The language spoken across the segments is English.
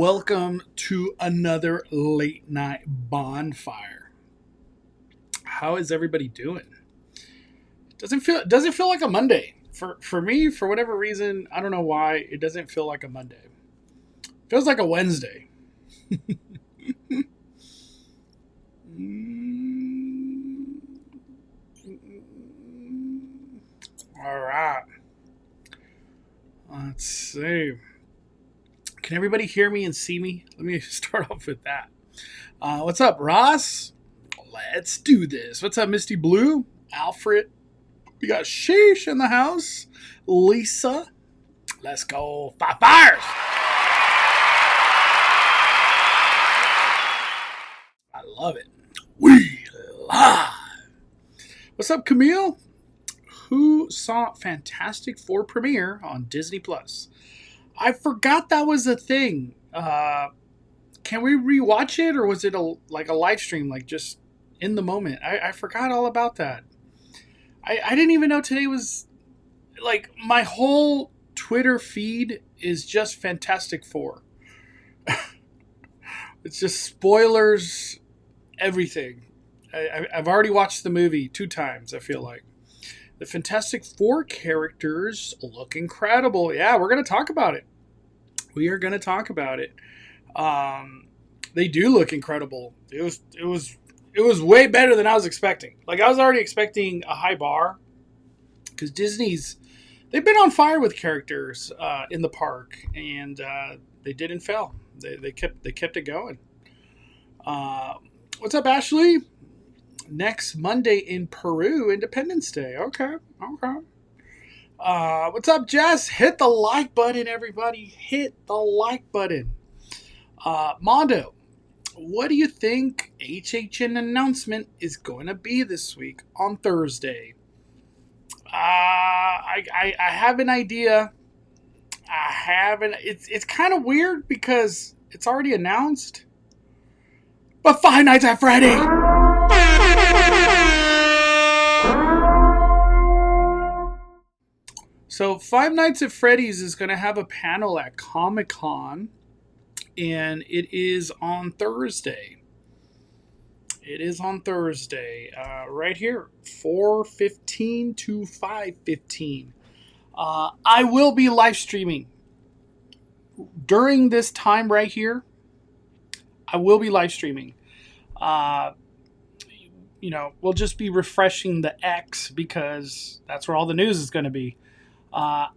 Welcome to another late night bonfire. How is everybody doing? Doesn't feel like a Monday. For me, for whatever reason, I don't know why, it doesn't feel like a Monday. It feels like a Wednesday. All right. Let's see. Can everybody hear me and see me? Let me start off with that. What's up, Ross? Let's do this. What's up, Misty Blue? Alfred? We got Sheesh in the house. Lisa? Let's go. 5 fires! I love it. We live. What's up, Camille? Who saw Fantastic Four premiere on Disney Plus? I forgot that was a thing. Can we rewatch it, or was it a live stream, like just in the moment? I forgot all about that. I didn't even know today was, like, my whole Twitter feed is just Fantastic Four. It's just spoilers, everything. I've already watched the movie 2 times, I feel like. The Fantastic Four characters look incredible. Yeah, we're going to talk about it. We are going to talk about it. They do look incredible. It was way better than I was expecting. Like, I was already expecting a high bar, because they've been on fire with characters in the park, and they didn't fail. They kept it going. What's up, Ashley? Next Monday in Peru, Independence Day. Okay. What's up, Jess? Hit the like button, everybody. Hit the like button. Mondo, what do you think HHN announcement is going to be this week on Thursday? I have an idea. It's kind of weird because it's already announced. But Five Nights at Freddy's. So Five Nights at Freddy's is going to have a panel at Comic-Con, and it is on Thursday. Right here, 4:15 to 5:15. I will be live streaming during this time right here. I will be live streaming. We'll just be refreshing the X because that's where all the news is going to be. I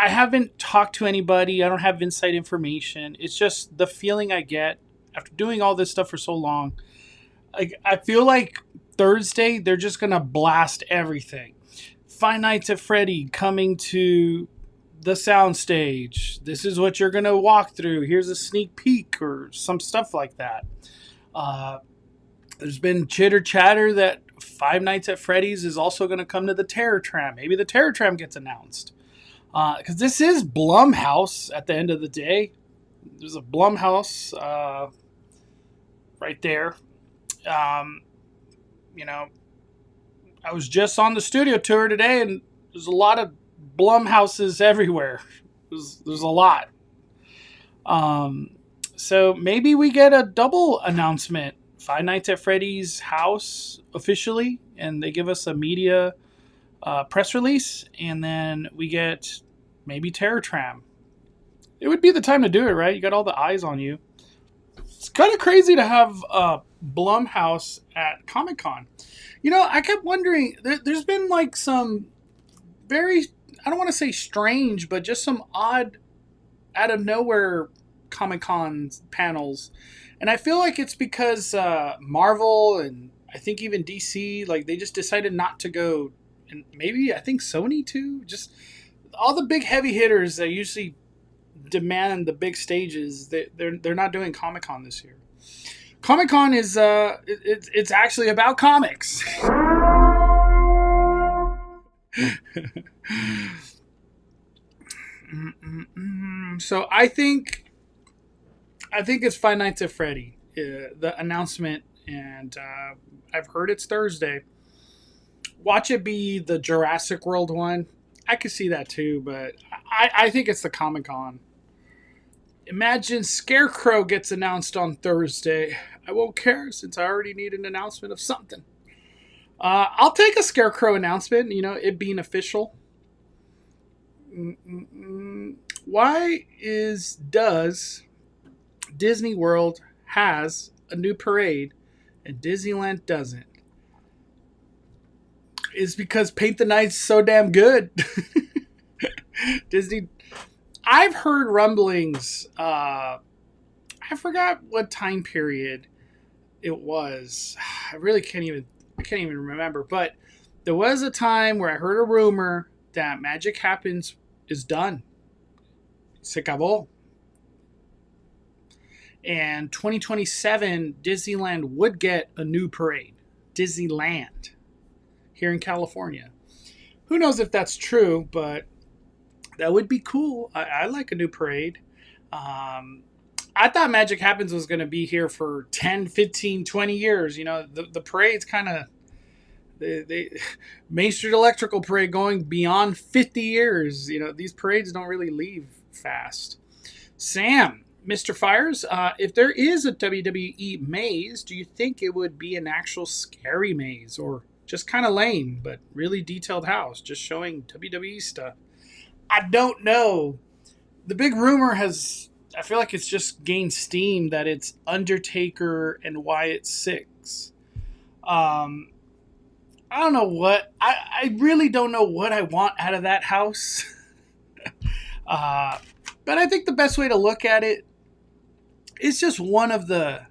haven't talked to anybody. I don't have inside information. It's just the feeling I get after doing all this stuff for so long. Like, I feel like Thursday, they're just going to blast everything. Five Nights at Freddy coming to the soundstage. This is what you're going to walk through. Here's a sneak peek or some stuff like that. There's been chitter chatter that Five Nights at Freddy's is also going to come to the Terror Tram. Maybe the Terror Tram gets announced. Because this is Blumhouse at the end of the day. There's a Blumhouse right there. I was just on the studio tour today, and there's a lot of Blumhouses everywhere. There's a lot. So maybe we get a double announcement. Five Nights at Freddy's house officially, and they give us a media press release, and then we get maybe Terror Tram. It would be the time to do it, right? You got all the eyes on you. It's kind of crazy to have Blumhouse at Comic-Con. I kept wondering, there's been like some very, I don't want to say strange, but just some odd, out of nowhere Comic-Con panels. And I feel like it's because Marvel and I think even DC, like, they just decided not to go. And maybe I think Sony too. Just all the big heavy hitters that usually demand the big stages, they're not doing Comic-Con this year. Comic-Con is it's actually about comics. So I think it's Five Nights at Freddy, the announcement, and I've heard it's Thursday. Watch it be the Jurassic World one. I could see that too, but I think it's the Comic-Con. Imagine Scarecrow gets announced on Thursday. I won't care since I already need an announcement of something. I'll take a Scarecrow announcement, it being official. Why does Disney World has a new parade and Disneyland doesn't? It's because Paint the Night's so damn good. Disney. I've heard rumblings. I forgot what time period it was. I can't even remember. But there was a time where I heard a rumor that Magic Happens is done. Se acabó. And 2027, Disneyland would get a new parade. Disneyland. Here in California. Who knows if that's true, but that would be cool. I like a new parade. I thought Magic Happens was going to be here for 10, 15, 20 years. The parade's kind of... Main Street Electrical Parade going beyond 50 years. These parades don't really leave fast. Sam, Mr. Fires, if there is a WWE maze, do you think it would be an actual scary maze or just kind of lame, but really detailed house, just showing WWE stuff? I don't know. The big rumor I feel like it's just gained steam that it's Undertaker and Wyatt Six. I don't know what. I really don't know what I want out of that house. But I think the best way to look at it is just one of the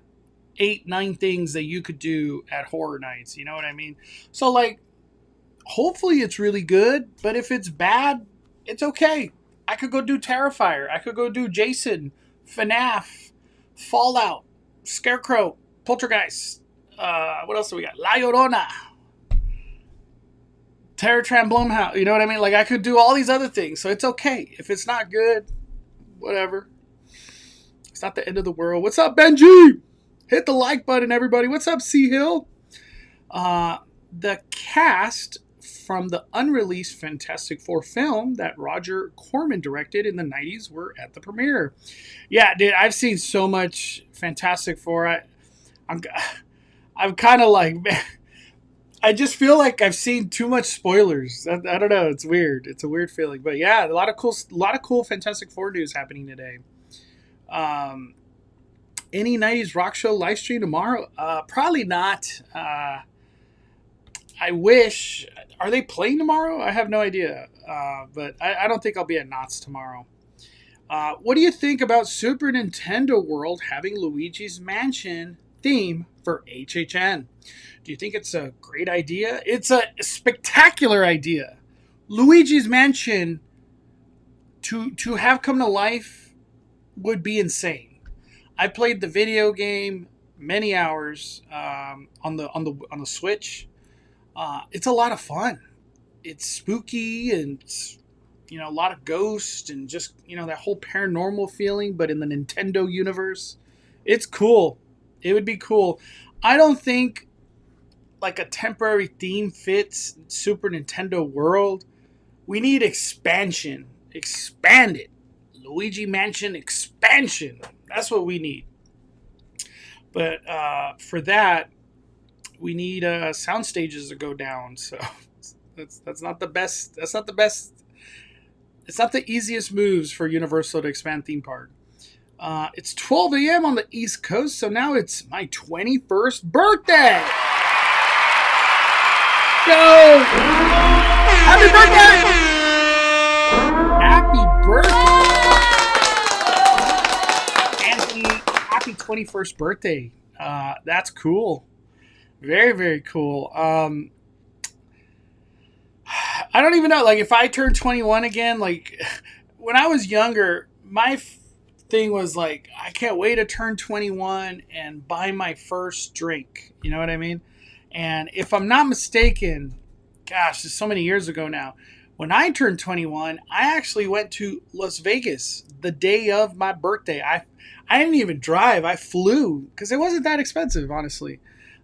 8-9 things that you could do at Horror Nights. You know what I mean? So, hopefully it's really good. But if it's bad, it's okay. I could go do Terrifier. I could go do Jason, FNAF, Fallout, Scarecrow, Poltergeist. What else do we got? La Llorona. Terror Tram Blumhouse. You know what I mean? I could do all these other things. So it's okay. If it's not good, whatever. It's not the end of the world. What's up, Benji? Hit the like button, everybody. What's up, Sea Hill? The cast from the unreleased Fantastic Four film that Roger Corman directed in the 90s were at the premiere. Yeah, dude, I've seen so much Fantastic Four. I'm kind of man, I just feel like I've seen too much spoilers. I don't know. It's weird. It's a weird feeling. But yeah, a lot of cool Fantastic Four news happening today. Any 90s rock show live stream tomorrow? Probably not. I wish. Are they playing tomorrow? I have no idea. But I don't think I'll be at Knott's tomorrow. What do you think about Super Nintendo World having Luigi's Mansion theme for HHN? Do you think it's a great idea? It's a spectacular idea. Luigi's Mansion to have come to life would be insane. I played the video game many hours on the Switch. It's a lot of fun. It's spooky and a lot of ghosts and just that whole paranormal feeling, but in the Nintendo universe. It's cool. It would be cool. I don't think a temporary theme fits Super Nintendo World. We need expansion. Expand it. Luigi Mansion expansion. That's what we need. But for that, we need sound stages to go down. So that's not the best. That's not the best. It's not the easiest moves for Universal to expand theme park. It's 12 a.m. on the East Coast, so now it's my 21st birthday. Go! Happy birthday! Happy birthday! Anthony, happy 21st birthday. That's cool. Very, very cool. I don't even know. If I turn 21 again, when I was younger, my thing was I can't wait to turn 21 and buy my first drink. You know what I mean? And if I'm not mistaken, gosh, it's so many years ago now. When I turned 21, I actually went to Las Vegas the day of my birthday. I didn't even drive. I flew because it wasn't that expensive, honestly.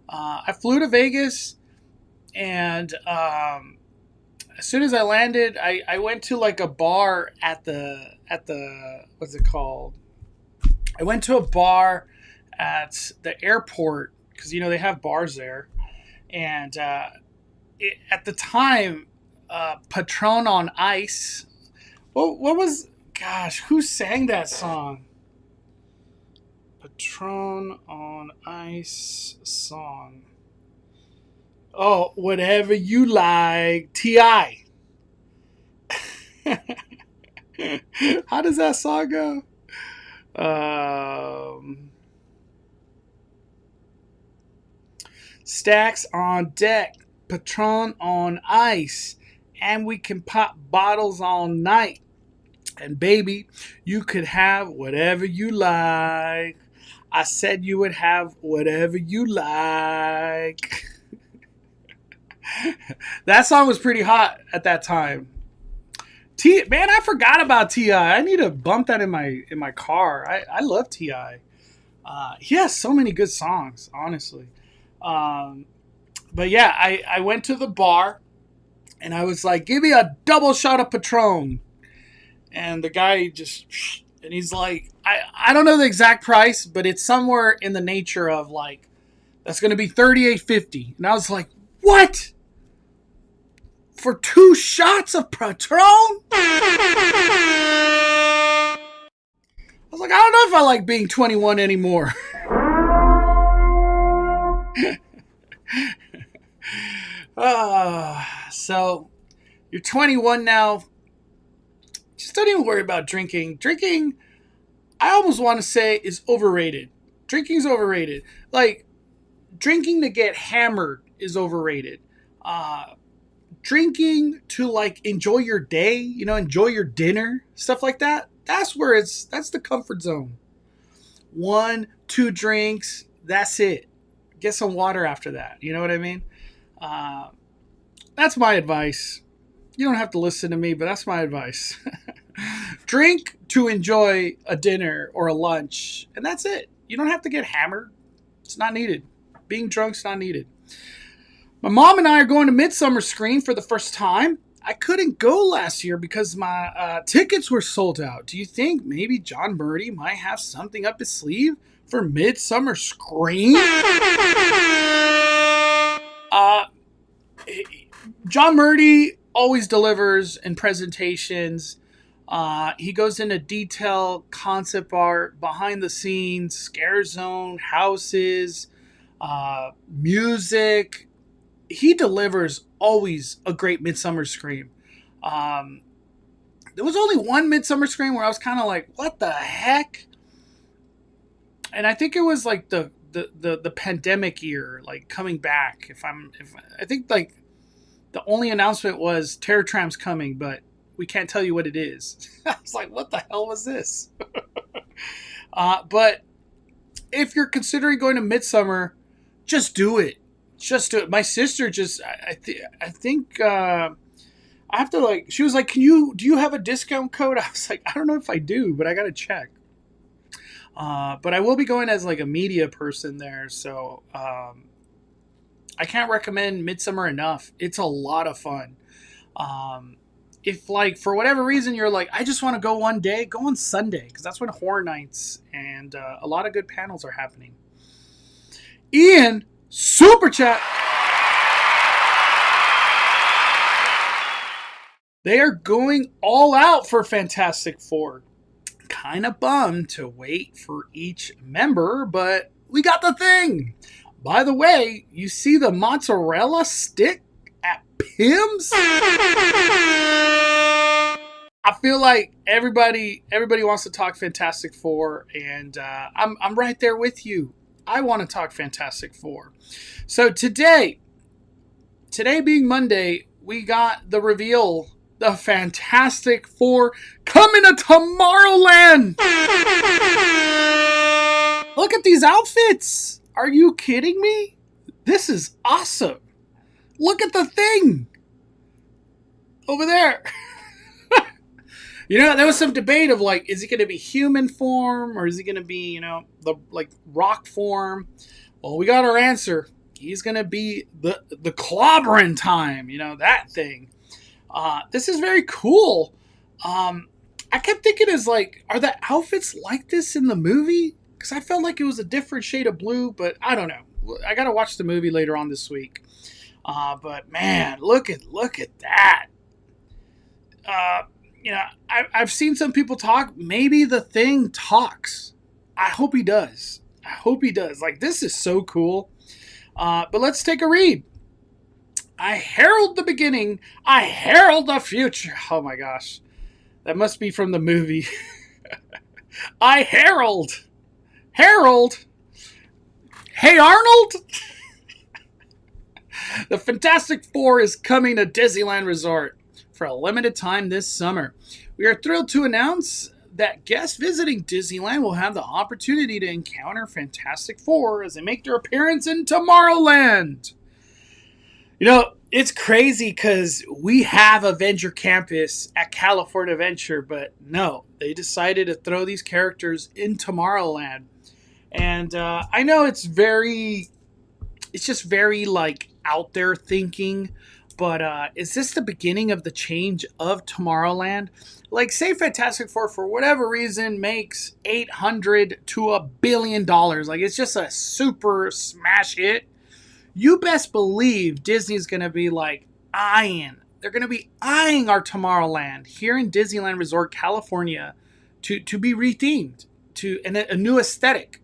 I flew to Vegas, and as soon as I landed, I went to a bar at the what's it called? I went to a bar at the airport because they have bars there, and at the time, Patron on Ice. What was? Gosh, who sang that song? Patron on Ice song. Oh, whatever you like, T.I. How does that song go? Stacks on deck, Patron on ice, and we can pop bottles all night. And baby, you could have whatever you like. I said you would have whatever you like. That song was pretty hot at that time. Man, I forgot about T.I. I need to bump that in my car. I love T.I. He has so many good songs, honestly. But yeah, I went to the bar and I was like, give me a double shot of Patron. And the guy and he's like, I don't know the exact price, but it's somewhere in the nature of like, that's going to be $38.50. And I was like, what? For 2 shots of Patron? I was like, I don't know if I like being 21 anymore. So you're 21 now. Just don't even worry about drinking. Drinking, I almost want to say, is overrated. Drinking's overrated. Like, drinking to get hammered is overrated. Drinking to like enjoy your day, enjoy your dinner, stuff like that. That's the comfort zone. 1, 2 drinks, that's it. Get some water after that. You know what I mean? That's my advice. You don't have to listen to me, but that's my advice. Drink to enjoy a dinner or a lunch, and that's it. You don't have to get hammered. It's not needed. Being drunk's not needed. My mom and I are going to Midsummer Scream for the first time. I couldn't go last year because my tickets were sold out. Do you think maybe John Murdy might have something up his sleeve for Midsummer Scream? John Murdy always delivers in presentations. He goes into detail, concept art, behind the scenes, scare zone, houses, music. He delivers always a great Midsummer Scream. There was only one Midsummer Scream where I was kind of like, what the heck? And I think it was like the pandemic year, like coming back. I think like the only announcement was Terror Tram's coming, but we can't tell you what it is. I was like, what the hell was this? But if you're considering going to Midsummer, just do it. Just do it. My sister I think I have to like, she was like, do you have a discount code? I was like, I don't know if I do, but I got to check. But I will be going as like a media person there. So, I can't recommend Midsummer enough. It's a lot of fun. If like, for whatever reason, you're like, I just want to go one day, go on Sunday. Cause that's when horror nights and, a lot of good panels are happening. Ian, Super Chat. They are going all out for Fantastic Four. Kind of bummed to wait for each member, but we got the thing. By the way, you see the mozzarella stick at Pim's? I feel like everybody wants to talk Fantastic Four, and I'm right there with you. I want to talk Fantastic Four. So today being Monday, we got the reveal, the Fantastic Four coming to Tomorrowland. Look at these outfits. Are you kidding me? This is awesome. Look at the thing over there. There was some debate of like, is he going to be human form or is he going to be, the like rock form? Well, we got our answer. He's going to be the clobbering time, that thing. This is very cool. I kept thinking, is like, are the outfits like this in the movie? Because I felt like it was a different shade of blue, but I don't know. I gotta watch the movie later on this week. But man, look at that. Uh, I've seen some people talk. Maybe the Thing talks. I hope he does. I hope he does. Like, this is so cool. But let's take a read. I herald the beginning. I herald the future. Oh my gosh. That must be from the movie. I herald. Harold. Hey, Arnold. The Fantastic Four is coming to Disneyland Resort for a limited time this summer. We are thrilled to announce that guests visiting Disneyland will have the opportunity to encounter Fantastic Four as they make their appearance in Tomorrowland. You know, it's crazy because we have Avenger Campus at California Adventure, but no, they decided to throw these characters in Tomorrowland. And I know it's just very like out there thinking, but is this the beginning of the change of Tomorrowland? Like, say Fantastic Four, for whatever reason, makes $800 to $1 billion. Like, it's just a super smash hit. You best believe Disney's going to be like they're going to be eyeing our Tomorrowland here in Disneyland Resort, California, to be rethemed to a new aesthetic.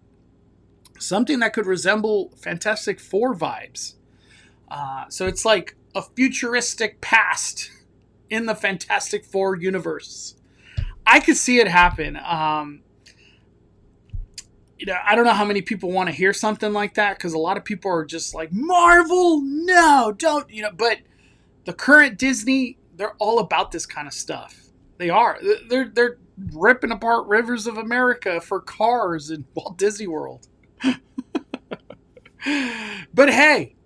Something that could resemble Fantastic Four vibes. So it's like a futuristic past in the Fantastic Four universe. I could see it happen. I don't know how many people want to hear something like that, because a lot of people are just like, Marvel, no, don't, but the current Disney, they're all about this kind of stuff. They are. They're ripping apart Rivers of America for cars in Walt Disney World. But hey,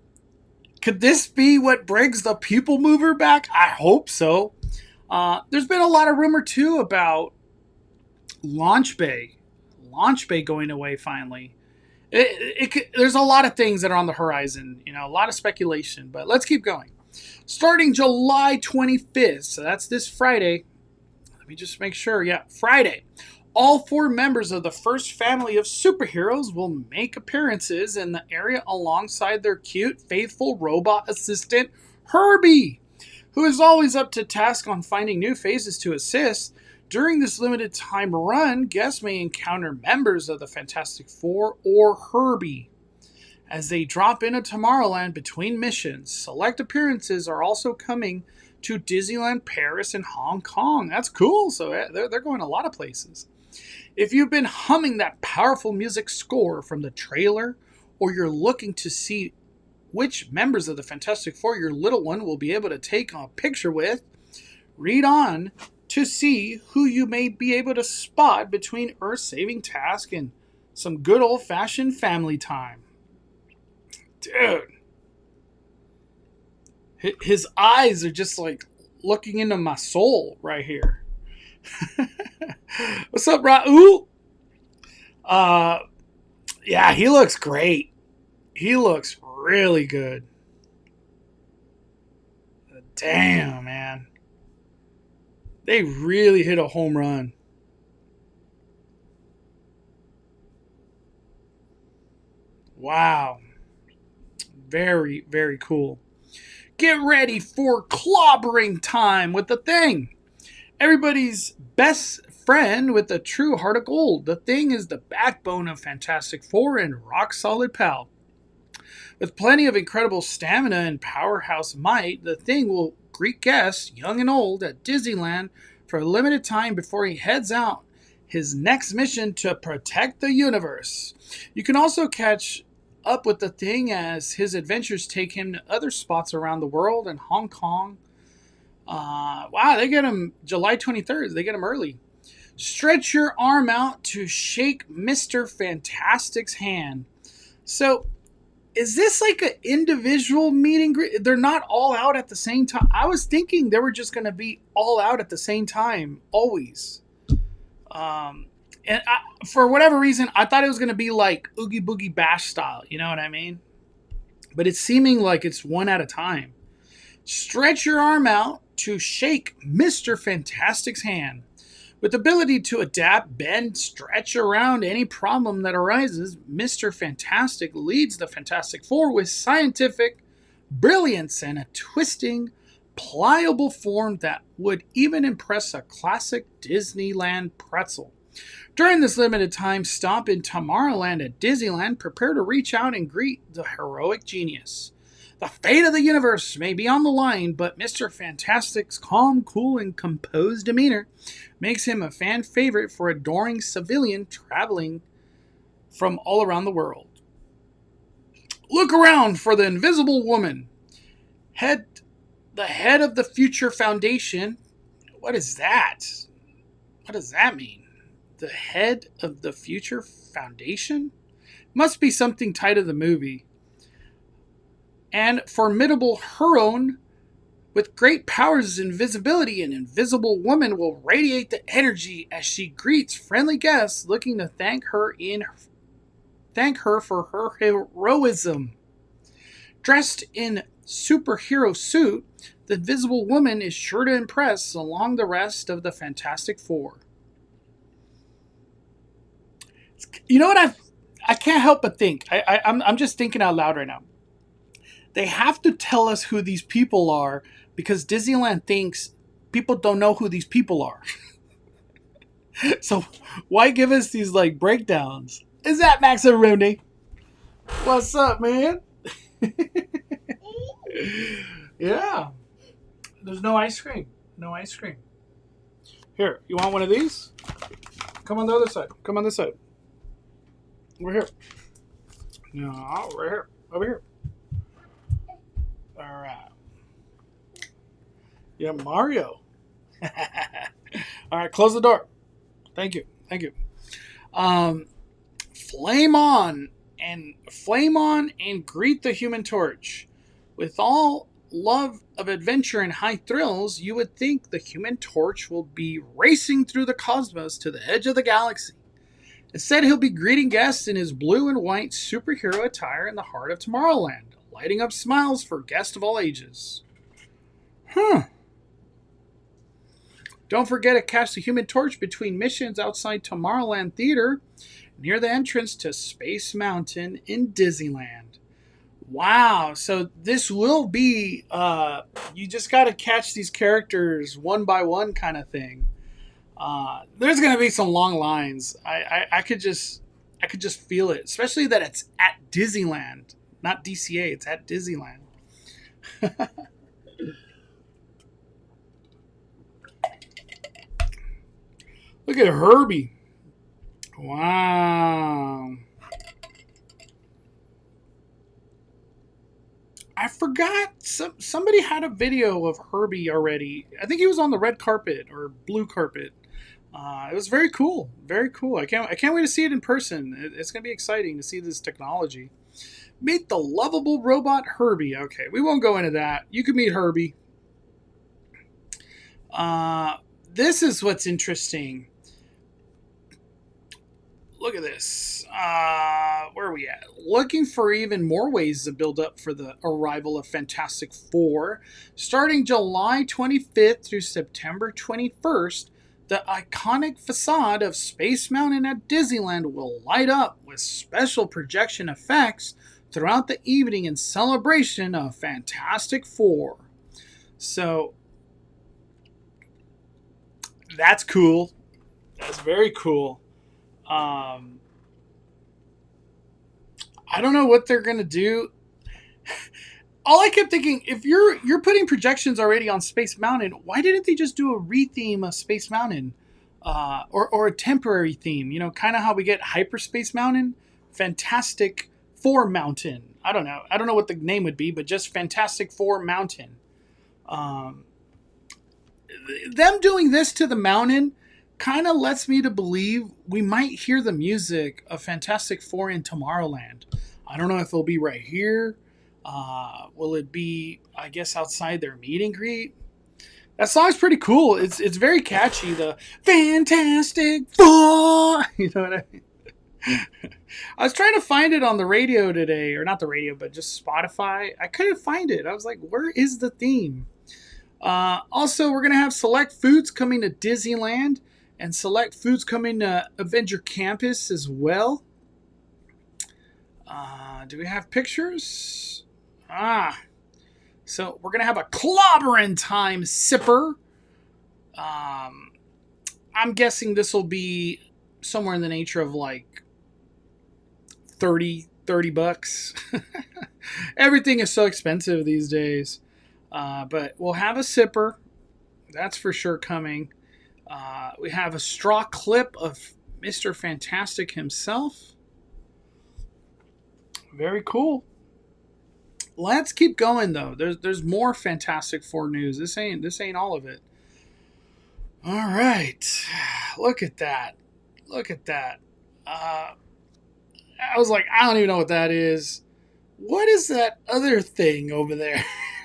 could this be what brings the People Mover back? I hope so. There's been a lot of rumor too about Launch Bay going away finally. There's a lot of things that are on the horizon, a lot of speculation, but let's keep going. Starting July 25th, so that's this Friday. Let me just make sure. Yeah, Friday. All 4 members of the first family of superheroes will make appearances in the area alongside their cute, faithful robot assistant, Herbie, who is always up to task on finding new faces to assist. During this limited time run, guests may encounter members of the Fantastic Four or Herbie as they drop into Tomorrowland between missions. Select appearances are also coming to Disneyland Paris and Hong Kong. That's cool. So they're going a lot of places. If you've been humming that powerful music score from the trailer, or you're looking to see which members of the Fantastic Four your little one will be able to take a picture with, read on to see who you may be able to spot between Earth-saving tasks and some good old-fashioned family time. Dude. His eyes are just like looking into my soul right here. What's up, Raul? Yeah, he looks great. He looks really good. Damn, man. They really hit a home run. Wow. Very, very cool. Get ready for clobbering time with the Thing. Everybody's best friend with a true heart of gold. The Thing is the backbone of Fantastic Four and rock solid pal. With plenty of incredible stamina and powerhouse might, the Thing will greet guests, young and old, at Disneyland for a limited time before he heads out his next mission to protect the universe. You can also catch up with the Thing as his adventures take him to other spots around the world and Hong Kong. Wow, they get him July 23rd. They get him early. Stretch your arm out to shake Mr. Fantastic's hand. So, is this like an individual meet and greet? They're not all out at the same time. I was thinking they were just going to be all out at the same time, always. For whatever reason, I thought it was going to be like Oogie Boogie Bash style. You know what I mean? But it's seeming like it's one at a time. Stretch your arm out to shake Mr. Fantastic's hand. With the ability to adapt, bend, stretch around any problem that arises, Mr. Fantastic leads the Fantastic Four with scientific brilliance and a twisting, pliable form that would even impress a classic Disneyland pretzel. During this limited time stop in Tomorrowland at Disneyland, prepare to reach out and greet the heroic genius. The fate of the universe may be on the line, but Mr. Fantastic's calm, cool, and composed demeanor makes him a fan favorite for adoring civilian traveling from all around the world. Look around for the Invisible Woman, the head of the Future Foundation. What is that? What does that mean? The head of the Future Foundation? Must be something tied to the movie. And formidable Huron with great powers of invisibility, an invisible woman will radiate the energy as she greets friendly guests looking to thank her for her heroism. Dressed in superhero suit, the invisible woman is sure to impress along the rest of the Fantastic Four. You know what I can't help but think. I'm just thinking out loud right now. They have to tell us who these people are because Disneyland thinks people don't know who these people are. So why give us these like breakdowns? Is that Max and Rooney? What's up, man? Yeah. There's no ice cream. No ice cream. Here, you want one of these? Come on the other side. Come on this side. Over here. No, right here. Over here. All right. Yeah, Mario. All right, close the door. Thank you. Thank you. Flame on and greet the Human Torch. With all love of adventure and high thrills, you would think the Human Torch will be racing through the cosmos to the edge of the galaxy. Instead, he'll be greeting guests in his blue and white superhero attire in the heart of Tomorrowland, lighting up smiles for guests of all ages. Don't forget to catch the Human Torch between missions outside Tomorrowland Theater, near the entrance to Space Mountain in Disneyland. Wow, so this will be, you just got to catch these characters one by one kind of thing. There's going to be some long lines. I could just feel it, especially that it's at Disneyland, not DCA. It's at Disneyland. Look at Herbie. Wow. I forgot somebody had a video of Herbie already. I think he was on the red carpet or blue carpet. It was very cool. Very cool. I can't wait to see it in person. It's going to be exciting to see this technology. Meet the lovable robot Herbie. Okay, we won't go into that. You can meet Herbie. This is what's interesting. Look at this. Where are we at? Looking for even more ways to build up for the arrival of Fantastic Four. Starting July 25th through September 21st, the iconic facade of Space Mountain at Disneyland will light up with special projection effects throughout the evening in celebration of Fantastic Four. So, that's cool. That's very cool. I don't know what they're gonna do. All I kept thinking, if you're putting projections already on Space Mountain, why didn't they just do a re-theme of Space Mountain, or a temporary theme? You know, kind of how we get Hyperspace Mountain, Fantastic Four Mountain. I don't know what the name would be, but just Fantastic Four Mountain. Them doing this to the mountain kind of lets me to believe we might hear the music of Fantastic Four in Tomorrowland. I don't know if it'll be right here. Will it be, I guess, outside their meet and greet? That song's pretty cool. It's very catchy. The Fantastic Four. You know what I mean? I was trying to find it on the radio today, or not the radio, but just Spotify. I couldn't find it. I was like, where is the theme? Also, we're going to have select foods coming to Disneyland, And select foods coming to Avenger Campus as well. Do we have pictures? So we're going to have a clobbering time sipper. I'm guessing this will be somewhere in the nature of like 30 bucks. Everything is so expensive these days. But we'll have a sipper. That's for sure coming. We have a straw clip of Mr. Fantastic himself. Very cool. Let's keep going though. There's more Fantastic Four news. This ain't all of it. All right. Look at that. I was like, I don't even know what that is. What is that other thing over there?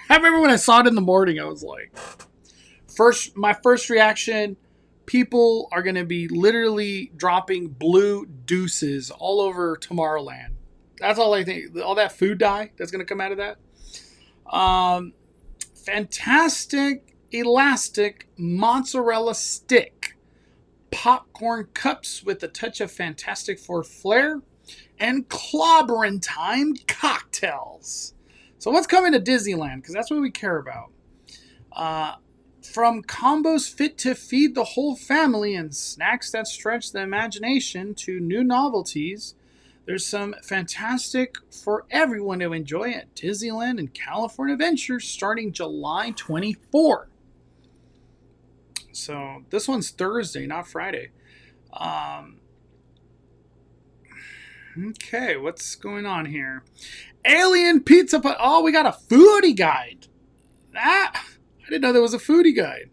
I remember when I saw it in the morning, I was like, my first reaction, people are going to be literally dropping blue deuces all over Tomorrowland. That's all I think. All that food dye that's going to come out of that. Fantastic elastic mozzarella stick. Popcorn cups with a touch of Fantastic Four flair. And clobbering time cocktails. So what's coming to Disneyland? Because that's what we care about. From combos fit to feed the whole family and snacks that stretch the imagination to new novelties, there's some fantastic for everyone to enjoy at Disneyland and California Adventures starting July 24. So this one's Thursday, not Friday. Okay, what's going on here? Alien Pizza. Oh, we got a foodie guide. I didn't know there was a foodie guide.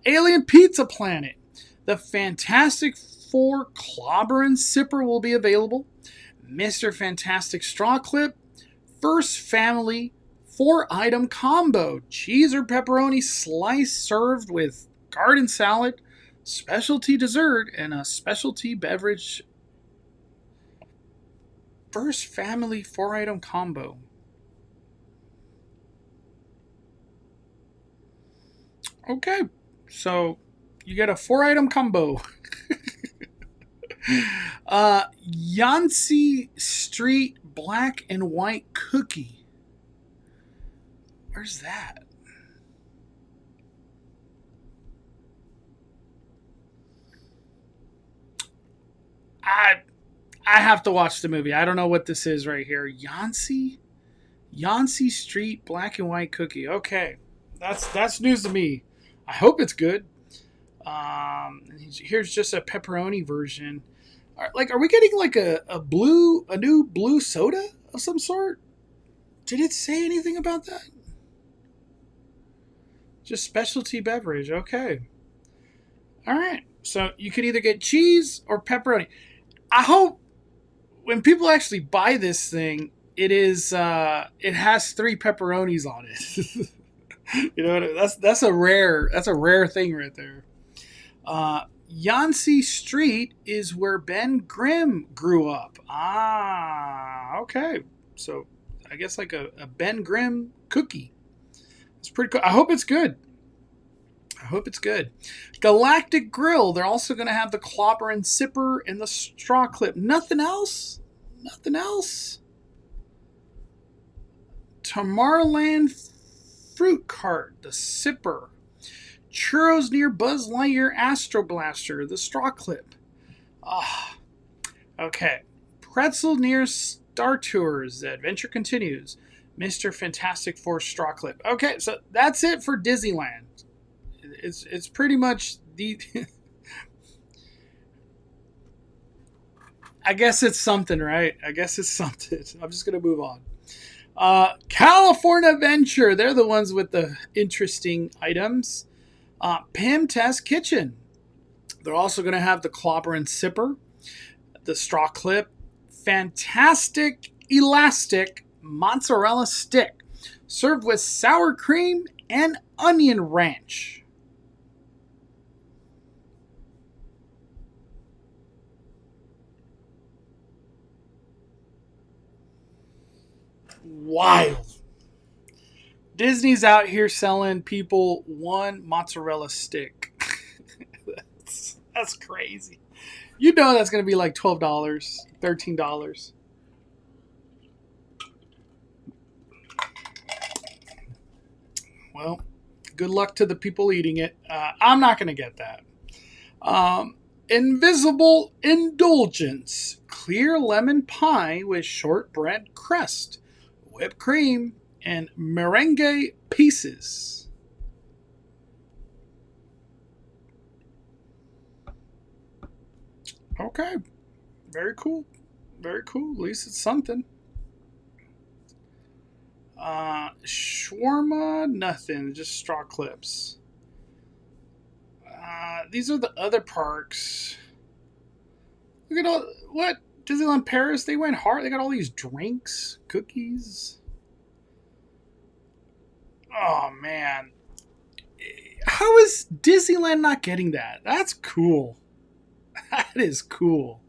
Alien Pizza Planet. The Fantastic Four Clobber and Sipper will be available. Mr. Fantastic Straw Clip. First Family 4-item combo. Cheese or pepperoni slice served with garden salad, specialty dessert, and a specialty beverage. First Family 4-item combo. Okay, so you get a 4-item combo. Yancey Street Black and White Cookie. Where's that? I have to watch the movie. I don't know what this is right here. Yancey Street Black and White Cookie. Okay, that's news to me. I hope it's good. Here's just a pepperoni version. Like, are we getting like a new blue soda of some sort? Did it say anything about that? Just specialty beverage. Okay. All right. So you can either get cheese or pepperoni. I hope when people actually buy this thing, it has 3 pepperonis on it. You know, that's a rare thing right there. Yancey Street is where Ben Grimm grew up. Okay. So I guess like a Ben Grimm cookie. It's pretty cool. I hope it's good. Galactic Grill. They're also going to have the clobber and sipper and the straw clip. Nothing else. Tomorrowland Fruit Cart. The sipper. Churros near Buzz Lightyear Astro Blaster. The straw clip. Okay. Pretzel near Star Tours. The adventure continues. Mr. Fantastic Four straw clip. Okay, so that's it for Disneyland. It's pretty much the. I guess it's something, right? I'm just gonna move on. California Adventure. They're the ones with the interesting items. Pim Test Kitchen. They're also going to have the clobber and sipper, the straw clip, fantastic elastic mozzarella stick, served with sour cream and onion ranch. Wild. Disney's out here selling people one mozzarella stick. That's crazy. You know that's going to be like $12, $13. Well, good luck to the people eating it. I'm not going to get that. Invisible Indulgence. Clear lemon pie with shortbread crust, whipped cream, and merengue pieces. Okay. Very cool. Very cool. At least it's something. Shawarma, nothing. Just straw clips. These are the other parks. Look at all what Disneyland Paris. They went hard. They got all these drinks, cookies. Oh man, how is Disneyland not getting that? That's cool. That is cool.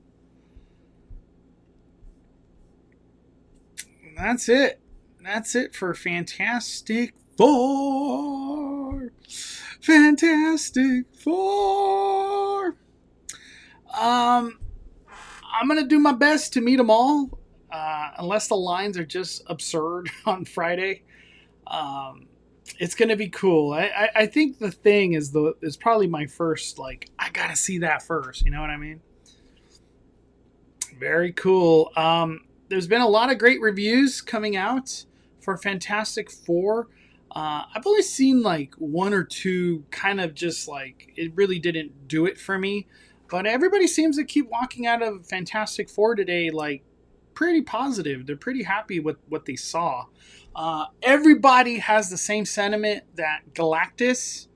That's it. That's it for Fantastic Four. Fantastic Four. I'm gonna do my best to meet them all, unless the lines are just absurd on Friday. It's gonna be cool. I think the thing is probably my first. Like, I gotta see that first. You know what I mean? Very cool. There's been a lot of great reviews coming out for Fantastic Four. I've only seen like one or two kind of just like it really didn't do it for me. But everybody seems to keep walking out of Fantastic Four today like pretty positive. They're pretty happy with what they saw. Everybody has the same sentiment that Galactus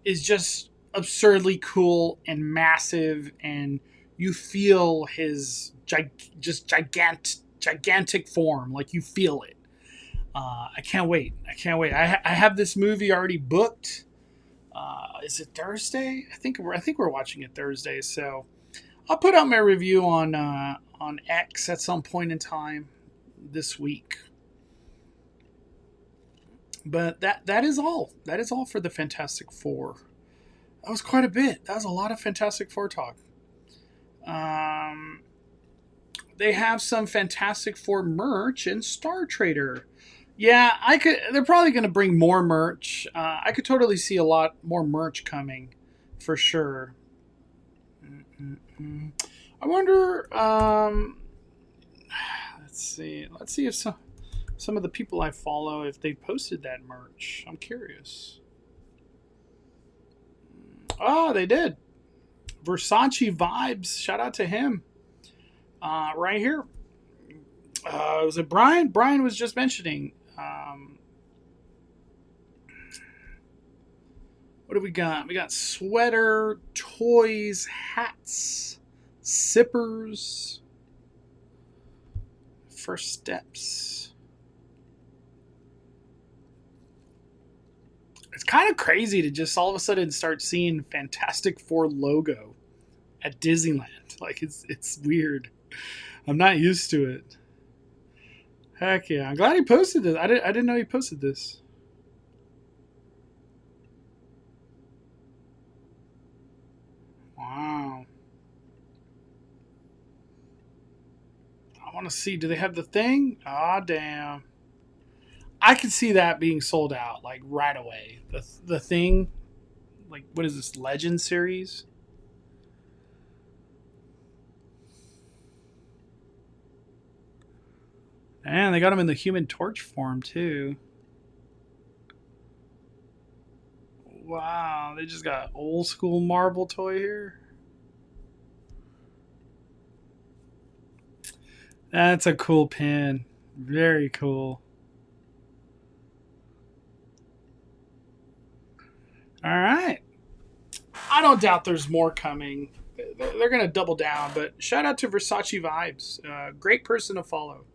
is just absurdly cool and massive, and you feel his gigantic form. Like, you feel it. I can't wait. I have this movie already booked. Is it Thursday? I think we're watching it Thursday. So I'll put out my review on X at some point in time this week. But that is all. That is all for the Fantastic Four. That was quite a bit. That was a lot of Fantastic Four talk. They have some Fantastic Four merch in Star Trader. Yeah, they're probably going to bring more merch. I could totally see a lot more merch coming, for sure. I wonder. Let's see if some of the people I follow, if they posted that merch. I'm curious. Oh, they did. Versace Vibes. Shout out to him. Right here. Was it Brian? Brian was just mentioning. What do we got? We got sweater, toys, hats, zippers, first steps. It's kind of crazy to just all of a sudden start seeing Fantastic Four logo at Disneyland. Like, it's weird. I'm not used to it. Heck yeah. I'm glad he posted this. I didn't know he posted this. Wow. I want to see. Do they have the thing? Ah, damn. I could see that being sold out like right away. The thing, like, what is this, Legend series? And they got him in the Human Torch form too. Wow, they just got old school Marvel toy here. That's a cool pin. Very cool. All right. I don't doubt there's more coming. They're going to double down, but shout out to Versace Vibes. Great person to follow.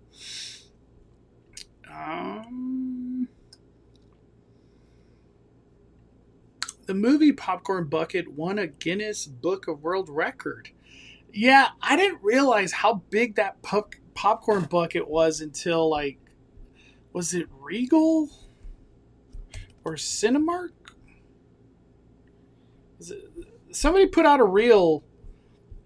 The movie Popcorn Bucket won a Guinness Book of World Record. Yeah, I didn't realize how big that popcorn bucket was until, like, was it Regal or Cinemark? Somebody put out a reel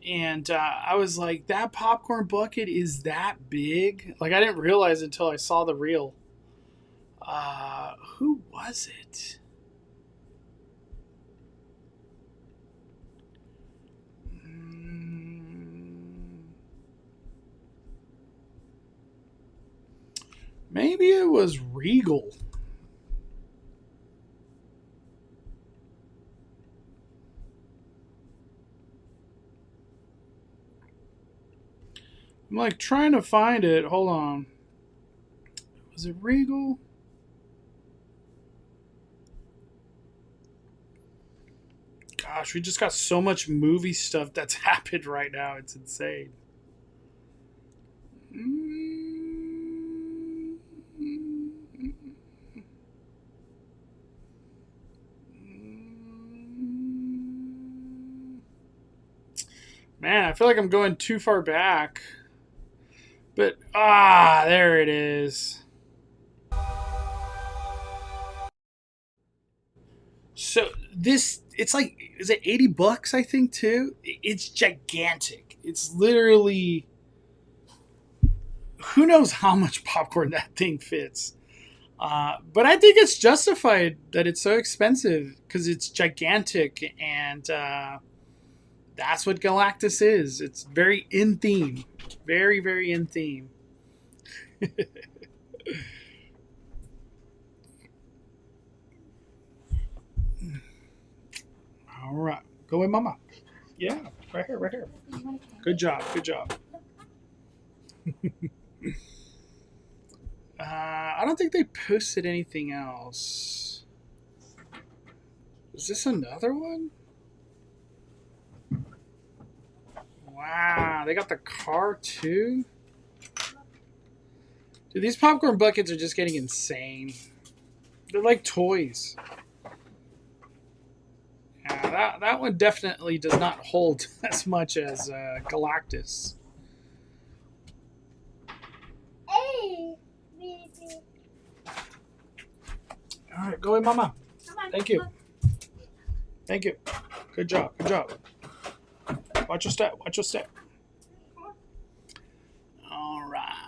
And I was like, that popcorn bucket is that big? Like, I didn't realize until I saw the reel. Who was it? Maybe it was Regal. I'm like trying to find it. Hold on. Was it Regal? Gosh, we just got so much movie stuff that's happened right now. It's insane. Man, I feel like I'm going too far back. But, there it is. So this, it's like, is it $80? I think too. It's gigantic. It's literally, who knows how much popcorn that thing fits. But I think it's justified that it's so expensive because it's gigantic, and that's what Galactus is. It's very in theme, very very in theme. All right, go with Mama. Yeah, right here, right here. Good job, good job. I don't think they posted anything else. Is this another one? Wow, they got the car too? Dude, these popcorn buckets are just getting insane. They're like toys. Yeah, that one definitely does not hold as much as Galactus. Hey, baby. All right, go ahead, Mama. Come on, Thank you. look. Thank you. Good job. Good job. Watch your step. Watch your step. All right.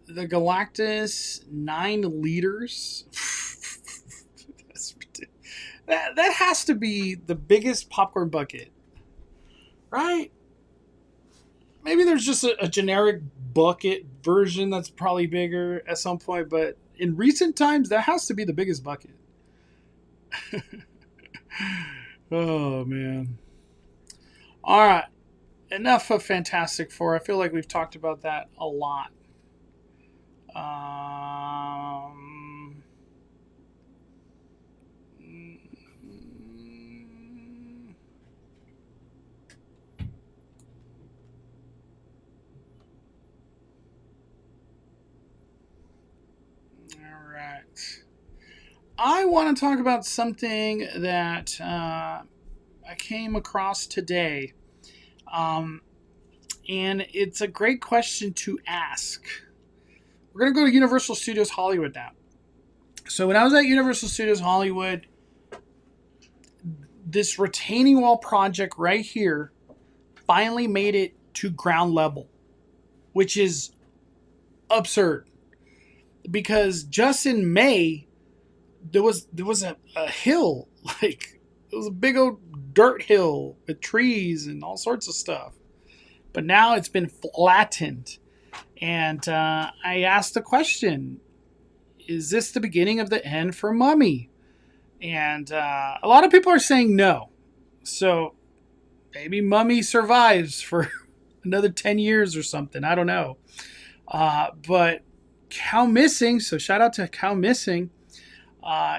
The Galactus 9 liters. that has to be the biggest popcorn bucket, right? Maybe there's just a generic bucket version that's probably bigger at some point, but in recent times, that has to be the biggest bucket. Oh, man. All right. Enough of Fantastic Four. I feel like we've talked about that a lot. All right. I want to talk about something that I came across today. And it's a great question to ask. We're going to go to Universal Studios Hollywood now. So when I was at Universal Studios Hollywood, this retaining wall project right here finally made it to ground level, which is absurd. Because just in May, there was a hill, like it was a big old dirt hill with trees and all sorts of stuff. But now it's been flattened. And I asked the question, is this the beginning of the end for Mummy? And a lot of people are saying no. So maybe Mummy survives for another 10 years or something. I don't know. But Cow Missing, so shout out to Cow Missing.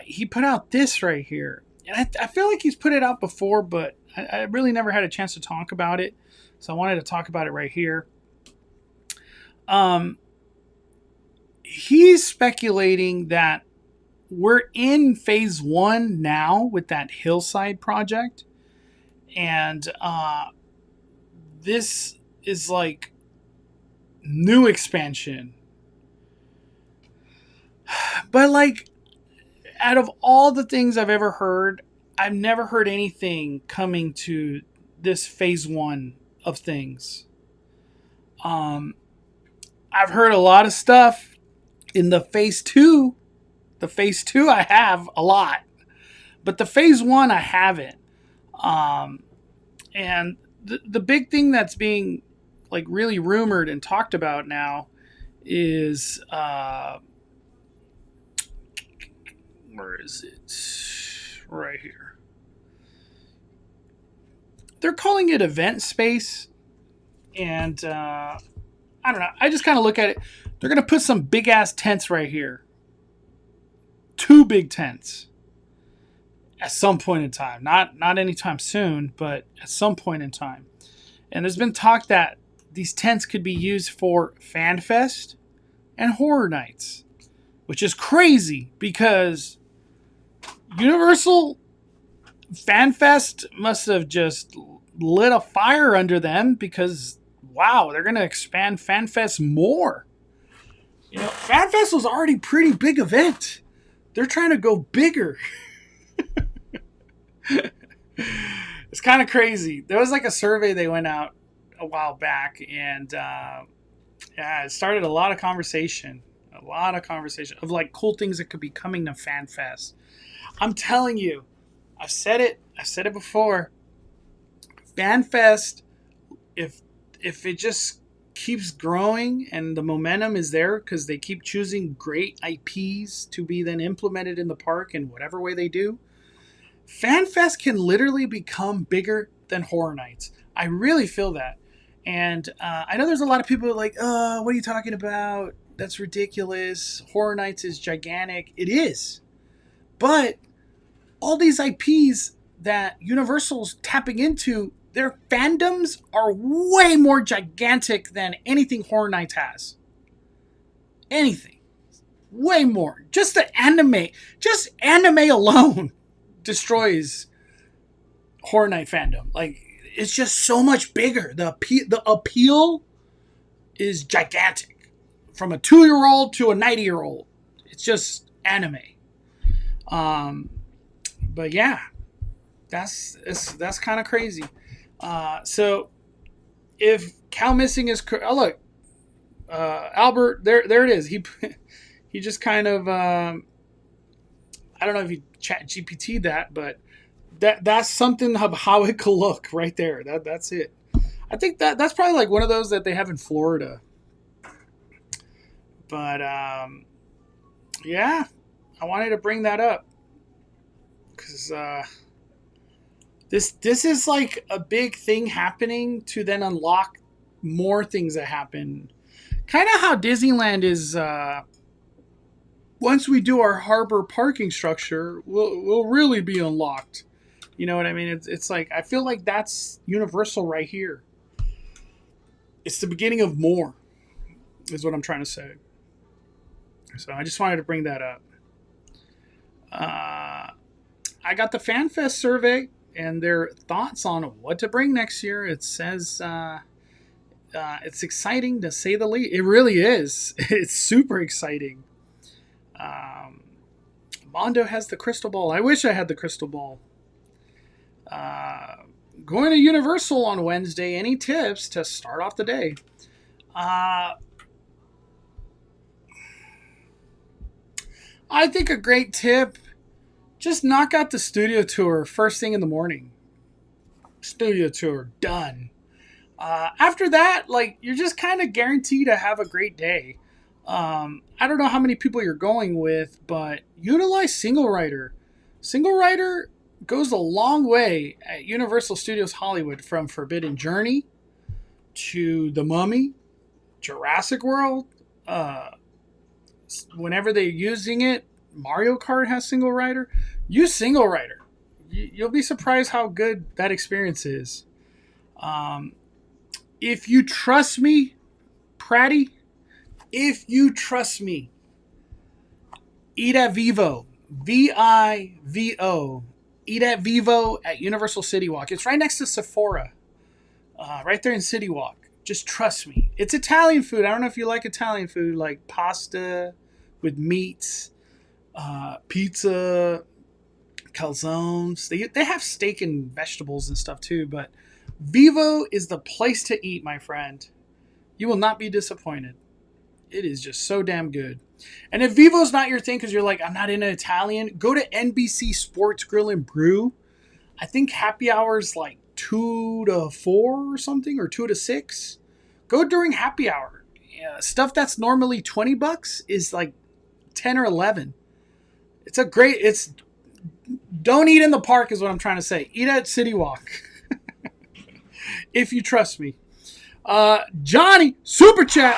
He put out this right here. And I feel like he's put it out before, but I really never had a chance to talk about it. So I wanted to talk about it right here. He's speculating that we're in phase 1 now with that hillside project. And this is like new expansion. But like, out of all the things I've ever heard, I've never heard anything coming to this phase one of things. Um, I've heard a lot of stuff in the phase two. The phase two, I have a lot, but the phase one, I haven't. Um, and the big thing that's being like really rumored and talked about now is where is it? Right here. They're calling it event space, and I don't know. I just kind of look at it. They're gonna put some big ass tents right here. Two big tents at some point in time. Not anytime soon, but at some point in time. And there's been talk that these tents could be used for FanFest and Horror Nights, which is crazy because Universal FanFest must have just lit a fire under them because, wow, they're going to expand FanFest more. You know, FanFest was already a pretty big event. They're trying to go bigger. It's kind of crazy. There was like a survey they went out a while back, and yeah, it started a lot of conversation. A lot of conversation of like cool things that could be coming to FanFest. I'm telling you, I've said it before. FanFest, if it just keeps growing and the momentum is there because they keep choosing great IPs to be then implemented in the park in whatever way they do, FanFest can literally become bigger than Horror Nights. I really feel that. And I know there's a lot of people like, oh, what are you talking about? That's ridiculous. Horror Nights is gigantic. It is. But all these IPs that Universal's tapping into, their fandoms are way more gigantic than anything Horror Nights has. Anything. Way more. Just anime alone destroys Horror Night fandom. Like, it's just so much bigger. The appeal is gigantic. From a 2-year-old to a 90-year-old. It's just anime. But yeah, that's kind of crazy. So if Cow Missing is oh look, Albert, there it is. He just kind of I don't know if he chat GPT'd that, but that's something of how it could look right there. That's it. I think that's probably like one of those that they have in Florida. But yeah, I wanted to bring that up because this is like a big thing happening to then unlock more things that happen. Kind of how Disneyland is. Once we do our harbor parking structure, we'll really be unlocked. You know what I mean? It's like I feel like that's Universal right here. It's the beginning of more, is what I'm trying to say. So I just wanted to bring that up. I got the FanFest survey and their thoughts on what to bring next year. It says it's exciting to say the least. It really is. It's super exciting. Mondo has the crystal ball. I wish I had the crystal ball. Going to Universal on Wednesday. Any tips to start off the day? I think a great tip, just knock out the studio tour first thing in the morning. Studio tour, done. After that, like, you're just kind of guaranteed to have a great day. I don't know how many people you're going with, but utilize Single Rider. Single Rider goes a long way at Universal Studios Hollywood, from Forbidden Journey to The Mummy, Jurassic World. Whenever they're using it, Mario Kart has Single Rider. Use Single Rider. You'll be surprised how good that experience is. If you trust me, Pratty, if you trust me, eat at Vivo. VIVO. Eat at Vivo at Universal City Walk. It's right next to Sephora. Right there in City Walk. Just trust me. It's Italian food. I don't know if you like Italian food, like pasta with meats, pizza, calzones. They have steak and vegetables and stuff too. But Vivo is the place to eat, my friend. You will not be disappointed. It is just so damn good. And if Vivo's not your thing because you're like, I'm not into Italian, go to NBC Sports Grill and Brew. I think happy hour's like 2 to 4 or something, or 2 to 6. Go during happy hour. Yeah, stuff that's normally $20 is like 10 or 11. Don't eat in the park is what I'm trying to say. Eat at City Walk. If you trust me. Johnny, super chat.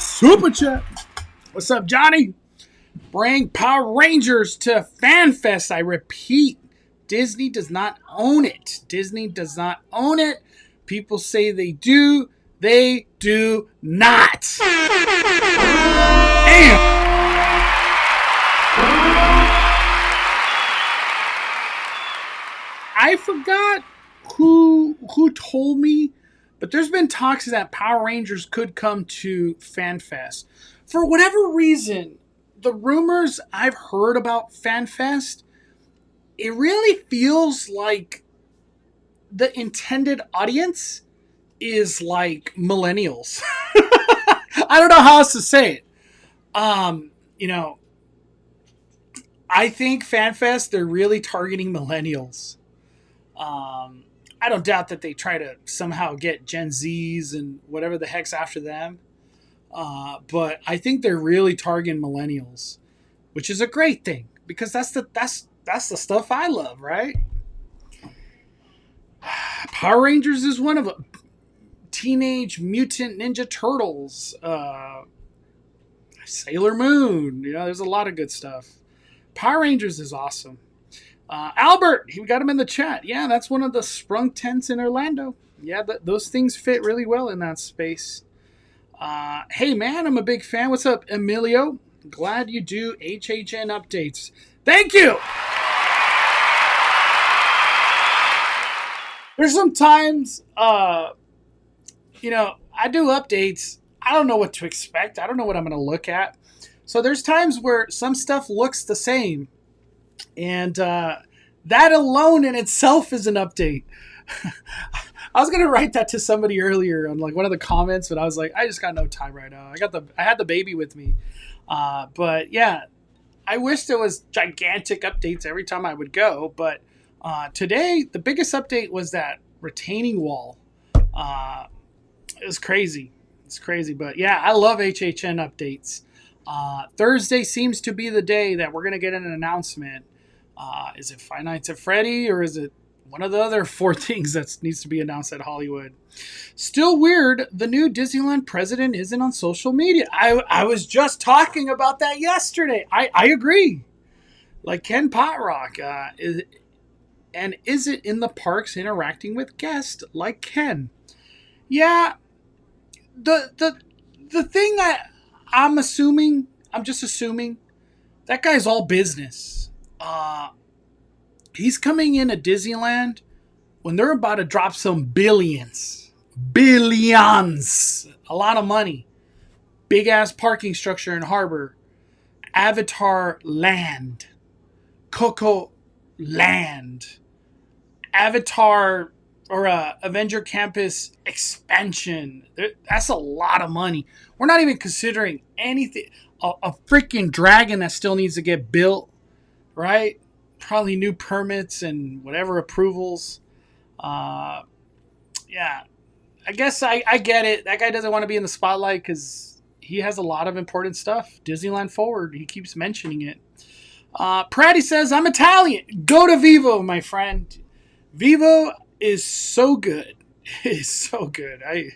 Super chat. What's up, Johnny? Bring Power Rangers to FanFest. I repeat, Disney does not own it. Disney does not own it. People say they do. They do not. Damn. I forgot who told me, but there's been talks that Power Rangers could come to FanFest. For whatever reason, the rumors I've heard about FanFest, it really feels like the intended audience is like millennials. I don't know how else to say it. I think FanFest, they're really targeting millennials. I don't doubt that they try to somehow get Gen Zs and whatever the heck's after them. But I think they're really targeting millennials, which is a great thing because that's the stuff I love, right? Power Rangers is one of them. Teenage Mutant Ninja Turtles, Sailor Moon. There's a lot of good stuff. Power Rangers is awesome. Albert, we got him in the chat. Yeah, that's one of the sprung tents in Orlando. Yeah, those things fit really well in that space. Hey, man, I'm a big fan. What's up, Emilio? Glad you do HHN updates. Thank you! There's sometimes, I do updates. I don't know what to expect. I don't know what I'm going to look at. So there's times where some stuff looks the same. And that alone in itself is an update. I was gonna write that to somebody earlier on like one of the comments, but I was like, I just got no time right now. I had the baby with me, but yeah, I wish there was gigantic updates every time I would go. But today, the biggest update was that retaining wall. It was crazy. It's crazy, but yeah, I love HHN updates. Thursday seems to be the day that we're gonna get an announcement. Is it Five Nights at Freddy or is it one of the other 4 things that needs to be announced at Hollywood? Still weird, the new Disneyland president isn't on social media. I was just talking about that yesterday. I agree. Like Ken Potrock, is it in the parks interacting with guests like Ken? Yeah, the thing I'm just assuming, that guy's all business. He's coming in at Disneyland when they're about to drop some billions, a lot of money, big ass parking structure in Harbor, Avatar Land, Coco Land, Avatar or Avenger Campus expansion. That's a lot of money. We're not even considering anything. A freaking dragon that still needs to get built, right? Probably new permits and whatever approvals. Yeah, I guess I get it. That guy doesn't want to be in the spotlight because he has a lot of important stuff. Disneyland Forward, he keeps mentioning it. Pratty says, I'm Italian. Go to Vivo, my friend. Vivo is so good. It is so good. I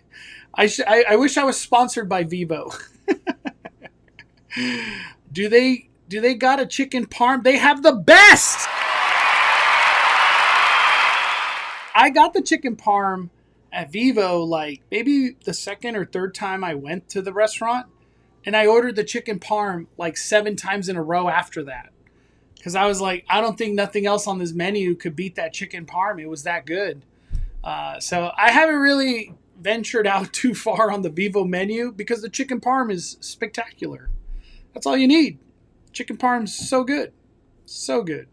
wish I was sponsored by Vivo. Do they got a chicken parm? They have the best. I got the chicken parm at Vivo like maybe the second or third time I went to the restaurant, and I ordered the chicken parm like 7 times in a row after that. Because I was like, I don't think nothing else on this menu could beat that chicken parm. It was that good. So I haven't really ventured out too far on the Vivo menu because the chicken parm is spectacular. That's all you need. Chicken parm's so good. So good.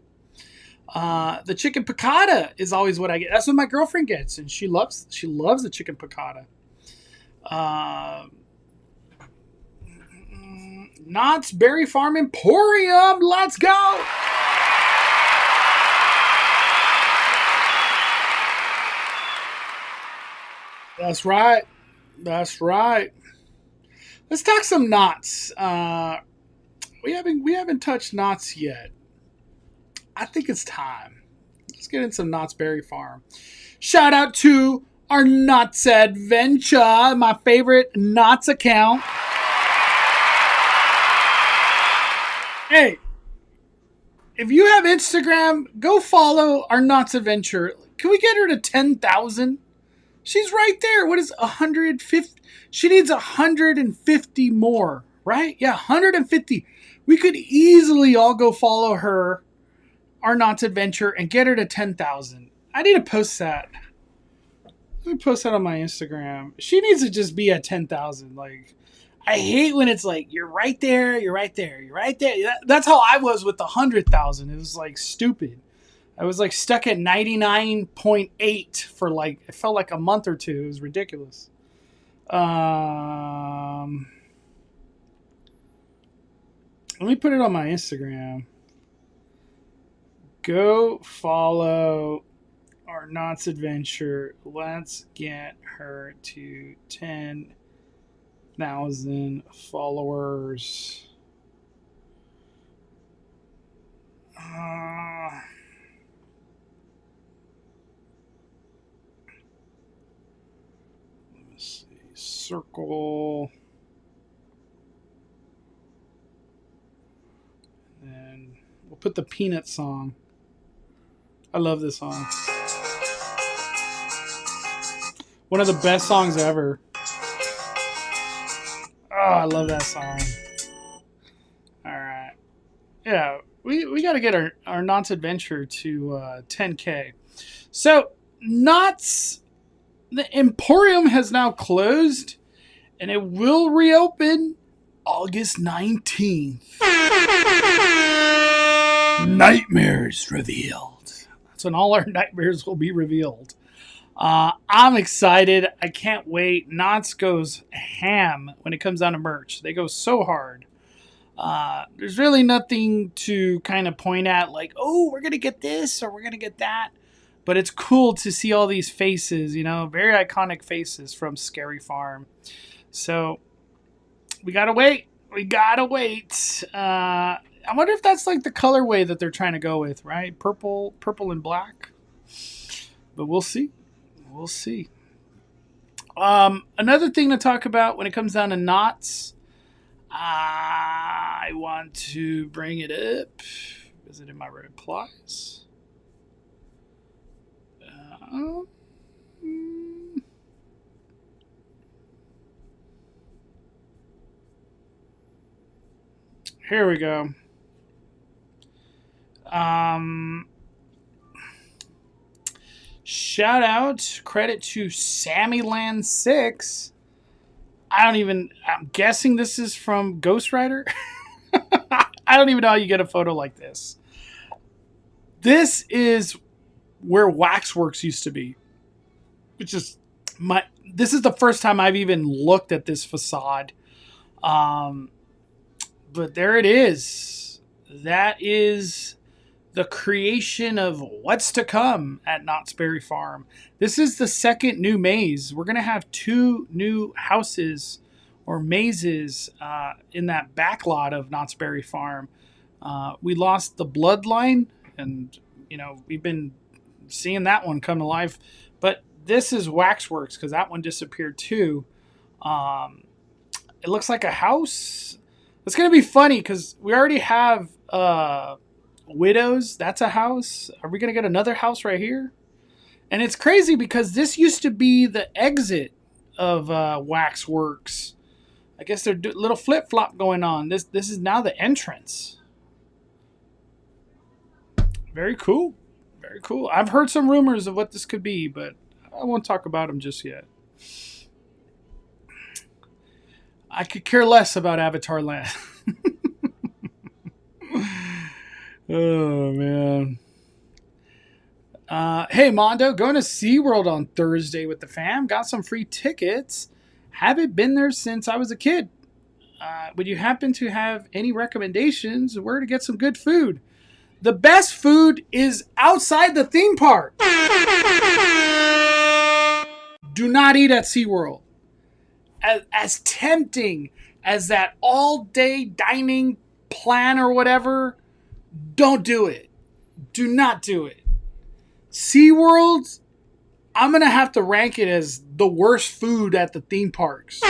The chicken piccata is always what I get. That's what my girlfriend gets, and she loves the chicken piccata. Knott's Berry Farm Emporium. Let's go. That's right. That's right. Let's talk some Knott's. We haven't touched Knott's yet. I think it's time. Let's get in some Knott's Berry Farm. Shout out to our Knott's Adventure, my favorite Knott's account. Hey, if you have Instagram, go follow our Knott's Adventure. Can we get her to 10,000? She's right there. What is 150? She needs 150 more, right? Yeah, 150. We could easily all go follow her, our Knott's Adventure, and get her to 10,000. I need to post that. Let me post that on my Instagram. She needs to just be at 10,000. Like, I hate when it's like, you're right there, you're right there, you're right there. That's how I was with the 100,000. It was like stupid. I was like stuck at 99.8 for like, it felt like a month or two. It was ridiculous. Let me put it on my Instagram. Go follow our Knott's Adventure. Let's get her to 10,000 followers. Let me see. Circle. And we'll put the Peanut song. I love this song. One of the best songs ever. Oh, I love that song. All right. Yeah, we got to get our Knott's Adventure to 10K. So, Knott's, the Emporium has now closed, and it will reopen August 19th. Nightmares revealed. That's when all our nightmares will be revealed. I'm excited. I can't wait. Knott's goes ham when it comes down to merch. They go so hard. There's really nothing to kind of point at like, oh, we're going to get this or we're going to get that. But it's cool to see all these faces, you know, very iconic faces from Scary Farm. So we got to wait. We got to wait. I wonder if that's like the colorway that they're trying to go with, right? Purple and black. But we'll see. We'll see. Another thing to talk about when it comes down to Knott's, I want to bring it up. Is it in my replies? Here we go. Shout out, credit to Sammyland6. I'm guessing this is from Ghost Rider. I don't even know how you get a photo like this. This is where Waxworks used to be, which is this is the first time I've even looked at this facade. But there it is. That is the creation of what's to come at Knott's Berry Farm. This is the second new maze. We're going to have 2 new houses or mazes in that back lot of Knott's Berry Farm. We lost the Bloodline, and you know we've been seeing that one come to life. But this is Waxworks because that one disappeared too. It looks like a house. It's going to be funny because we already have Widows. That's a house. Are we going to get another house right here? And it's crazy because this used to be the exit of Waxworks. I guess there's a little flip-flop going on. This is now the entrance. Very cool. Very cool. I've heard some rumors of what this could be, but I won't talk about them just yet. I could care less about Avatar Land. Oh, man. Hey, Mondo, going to SeaWorld on Thursday with the fam. Got some free tickets. Haven't been there since I was a kid. Would you happen to have any recommendations of where to get some good food? The best food is outside the theme park. Do not eat at SeaWorld. As tempting as that all-day dining plan or whatever, don't do it. Do not do it. SeaWorld, I'm going to have to rank it as the worst food at the theme parks.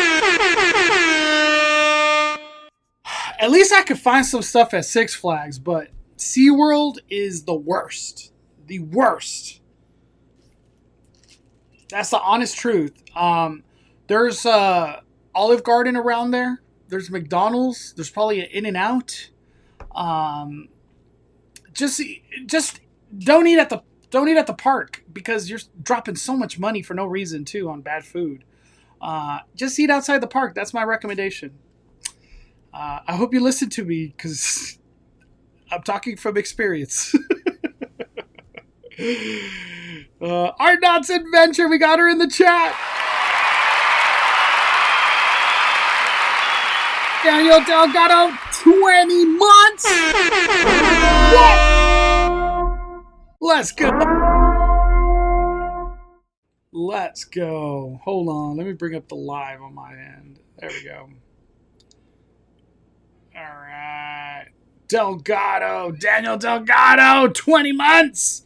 At least I could find some stuff at Six Flags, but SeaWorld is the worst. The worst. That's the honest truth. There's Olive Garden around there. There's McDonald's. There's probably an In-N-Out. Just don't eat at the park because you're dropping so much money for no reason too on bad food. Just eat outside the park. That's my recommendation. I hope you listen to me because I'm talking from experience. Our Knott's Adventure, we got her in the chat. Daniel Delgado, 20 months. What? Let's go. Let's go. Hold on. Let me bring up the live on my end. There we go. All right. Delgado. Daniel Delgado, 20 months.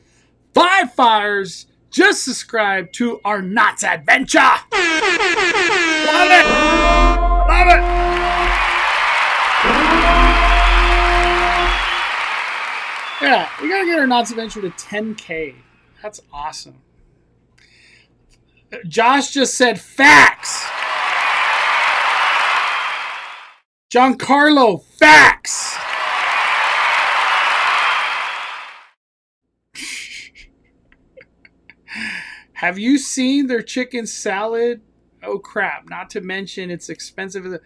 5 fires. Just subscribe to our Knott's Adventure. Love it. Love it. Yeah, we gotta get our Knott's Adventure to 10K. That's awesome. Josh just said facts. Giancarlo, facts. Have you seen their chicken salad? Oh crap, not to mention it's expensive.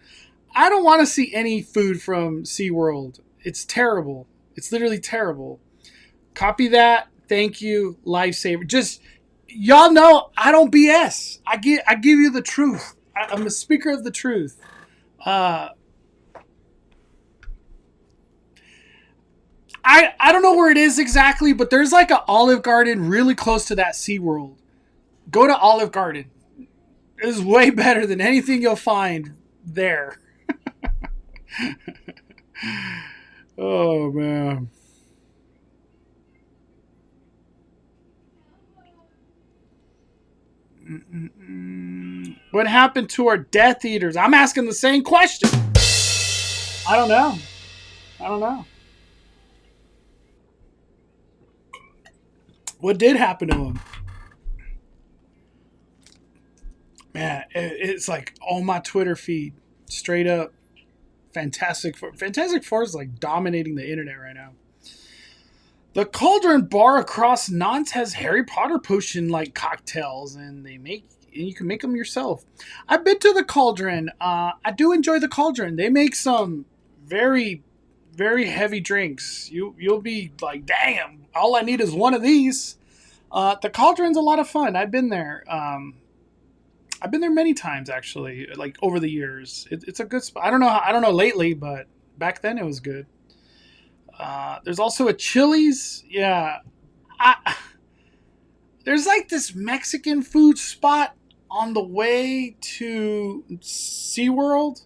I don't want to see any food from SeaWorld. It's terrible. It's literally terrible. Copy that. Thank you. Lifesaver. Just, y'all know I don't BS. I give you the truth. I'm a speaker of the truth. I don't know where it is exactly, but there's like an Olive Garden really close to that SeaWorld. Go to Olive Garden. It is way better than anything you'll find there. Oh, man. What happened to our Death Eaters? I'm asking the same question. I don't know. What did happen to them? Man, it's like on my Twitter feed, straight up. Fantastic Four is like dominating the internet right now. The Cauldron bar across Nantes has Harry Potter potion like cocktails, and you can make them yourself. I've been to the Cauldron. I do enjoy the Cauldron. They make some very, very heavy drinks. You'll be like, damn, all I need is one of these. The Cauldron's a lot of fun. I've been there. I've been there many times actually, like over the years. It's a good spot. I don't know lately, but back then it was good. There's also a Chili's. Yeah. There's like this Mexican food spot on the way to SeaWorld.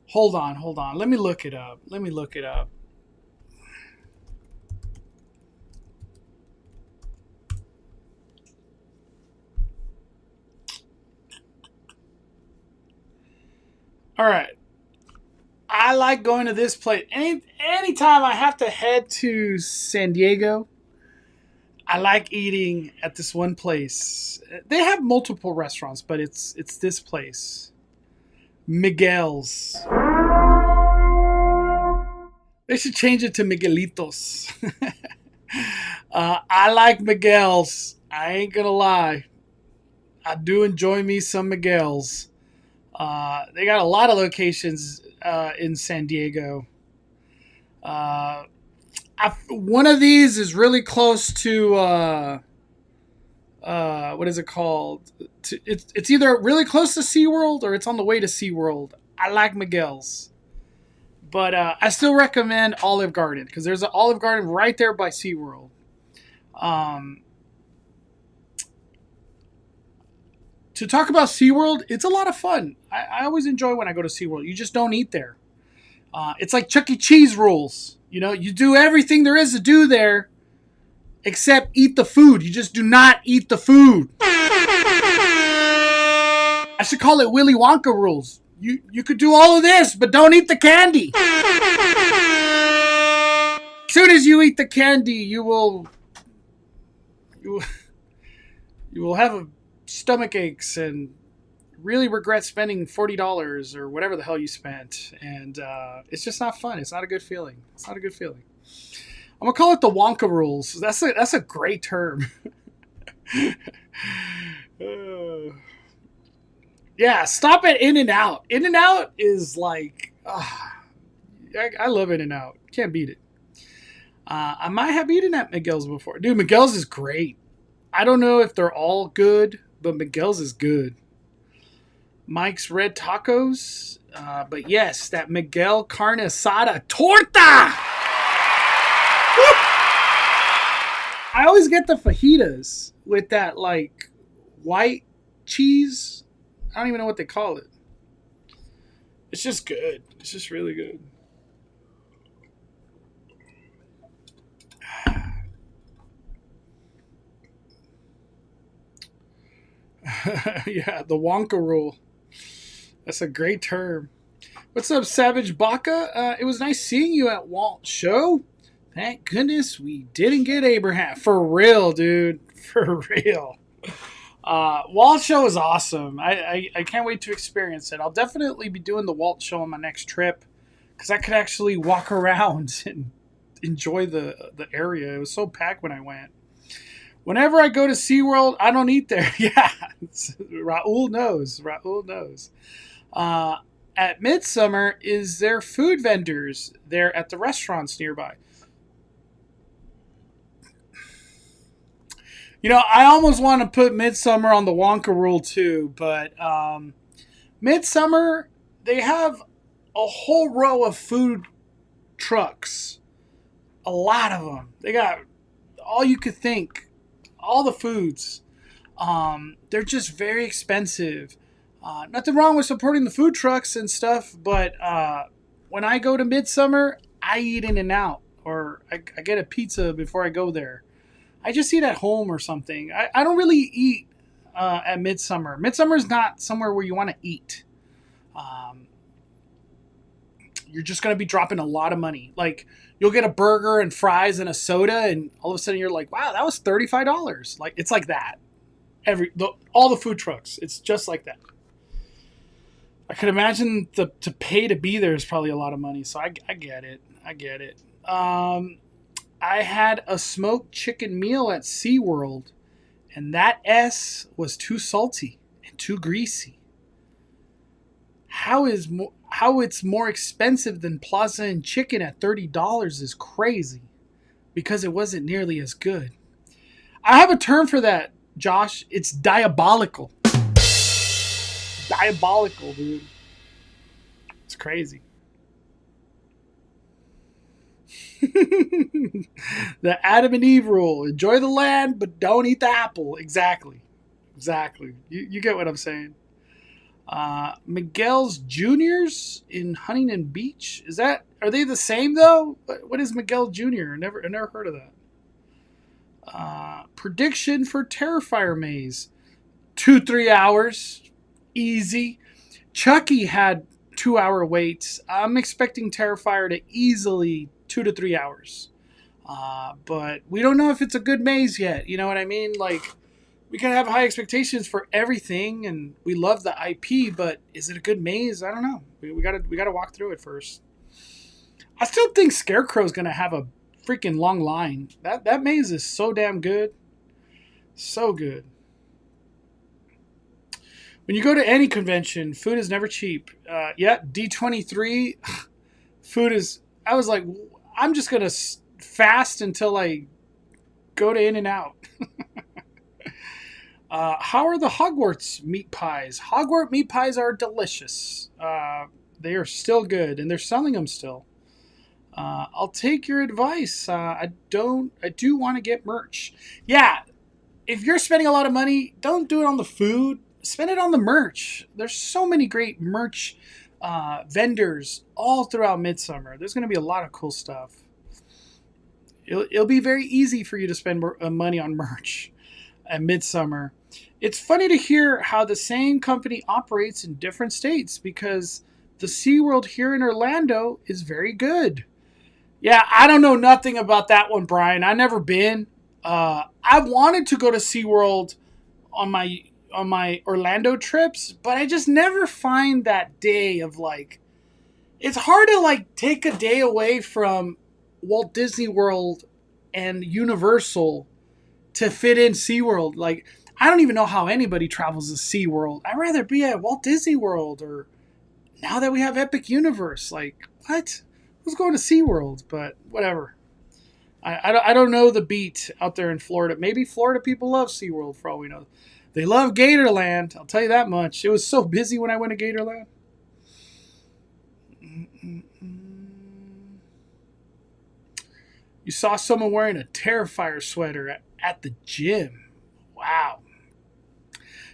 Hold on. Let me look it up. All right. I like going to this place. Anytime I have to head to San Diego, I like eating at this one place. They have multiple restaurants, but it's this place. Miguel's. They should change it to Miguelitos. I like Miguel's. I ain't gonna lie. I do enjoy me some Miguel's. They got a lot of locations in San Diego. Uh, one of these is really close to what is it called? It's either really close to SeaWorld or it's on the way to SeaWorld. I like Miguel's. But I still recommend Olive Garden because there's an Olive Garden right there by SeaWorld. Um, to talk about SeaWorld, it's a lot of fun. I always enjoy when I go to SeaWorld. You just don't eat there. It's like Chuck E. Cheese rules. You know, you do everything there is to do there except eat the food. You just do not eat the food. I should call it Willy Wonka rules. You could do all of this, but don't eat the candy. As soon as you eat the candy, you will have a stomach aches and really regret spending $40 or whatever the hell you spent, and it's just not fun. It's not a good feeling. It's not a good feeling. I'm gonna call it the Wonka rules. That's a great term. Yeah, stop at In-N-Out. In-N-Out is like, I love In-N-Out. Can't beat it. I might have eaten at Miguel's before. Dude, Miguel's is great. I don't know if they're all good, but Miguel's is good. Mike's Red Tacos. But yes, that Miguel Carne Asada Torta! Woo! I always get the fajitas with that, like, white cheese. I don't even know what they call it. It's just good. It's just really good. Yeah, the Wonka rule. That's a great term. What's up, Savage Baca? It was nice seeing you at Walt's show. Thank goodness we didn't get Abraham. For real, dude. For real. Walt show is awesome. I can't wait to experience it. I'll definitely be doing the Walt show on my next trip because I could actually walk around and enjoy the area. It was so packed when I went. Whenever I go to SeaWorld, I don't eat there. Yeah, Raul knows. Raul knows. At Midsummer, is there food vendors there at the restaurants nearby? You know, I almost want to put Midsummer on the Wonka rule too, but Midsummer, they have a whole row of food trucks. A lot of them. They got all you could think, all the foods. They're just very expensive. Nothing wrong with supporting the food trucks and stuff, but when I go to Midsummer, I eat In-N-Out, or I get a pizza before I go there. I just eat at home or something. I don't really eat at Midsummer. Midsummer is not somewhere where you want to eat. You're just going to be dropping a lot of money. Like, you'll get a burger and fries and a soda, and all of a sudden you're like, wow, that was $35. Like, it's like that. All the food trucks, it's just like that. I could imagine to pay to be there is probably a lot of money, so I get it. I get it. I had a smoked chicken meal at SeaWorld, and that S was too salty and too greasy. How it's more expensive than Plaza and Chicken at $30 is crazy, because it wasn't nearly as good. I have a term for that, Josh. It's diabolical. Diabolical, dude. It's crazy. The Adam and Eve rule. Enjoy the land, but don't eat the apple. Exactly. You get what I'm saying. Miguel's Juniors in Huntington Beach. Are they the same though? What is Miguel Jr.? I never heard of that. Prediction for Terrifier Maze. 2-3 hours. Easy. Chucky had 2-hour waits. I'm expecting Terrifier to easily 2 to 3 hours. But we don't know if it's a good maze yet. You know what I mean? Like, we can have high expectations for everything, and we love the IP, but is it a good maze? I don't know. We gotta walk through it first. I still think Scarecrow's gonna have a freaking long line. That maze is so damn good. So good. When you go to any convention, food is never cheap. Yeah, D23, food is. I was like, I'm just gonna fast until I go to In-N-Out. How are the Hogwarts meat pies? Hogwarts meat pies are delicious. They are still good, and they're selling them still. I'll take your advice. I do want to get merch. Yeah, if you're spending a lot of money, don't do it on the food. Spend it on the merch. There's so many great merch vendors all throughout Midsummer. There's going to be a lot of cool stuff. It'll be very easy for you to spend money on merch at Midsummer. It's funny to hear how the same company operates in different states because the SeaWorld here in Orlando is very good. Yeah, I don't know nothing about that one, Brian. I've never been. I wanted to go to SeaWorld on my Orlando trips, but I just never find that day of like, it's hard to like take a day away from Walt Disney World and Universal to fit in SeaWorld. Like, I don't even know how anybody travels to SeaWorld. I'd rather be at Walt Disney World, or now that we have Epic Universe, like, what? Who's going to SeaWorld? But whatever. I don't know the beat out there in Florida. Maybe Florida people love SeaWorld for all we know. They love Gatorland. I'll tell you that much. It was so busy when I went to Gatorland. You saw someone wearing a Terrifier sweater at the gym. Wow.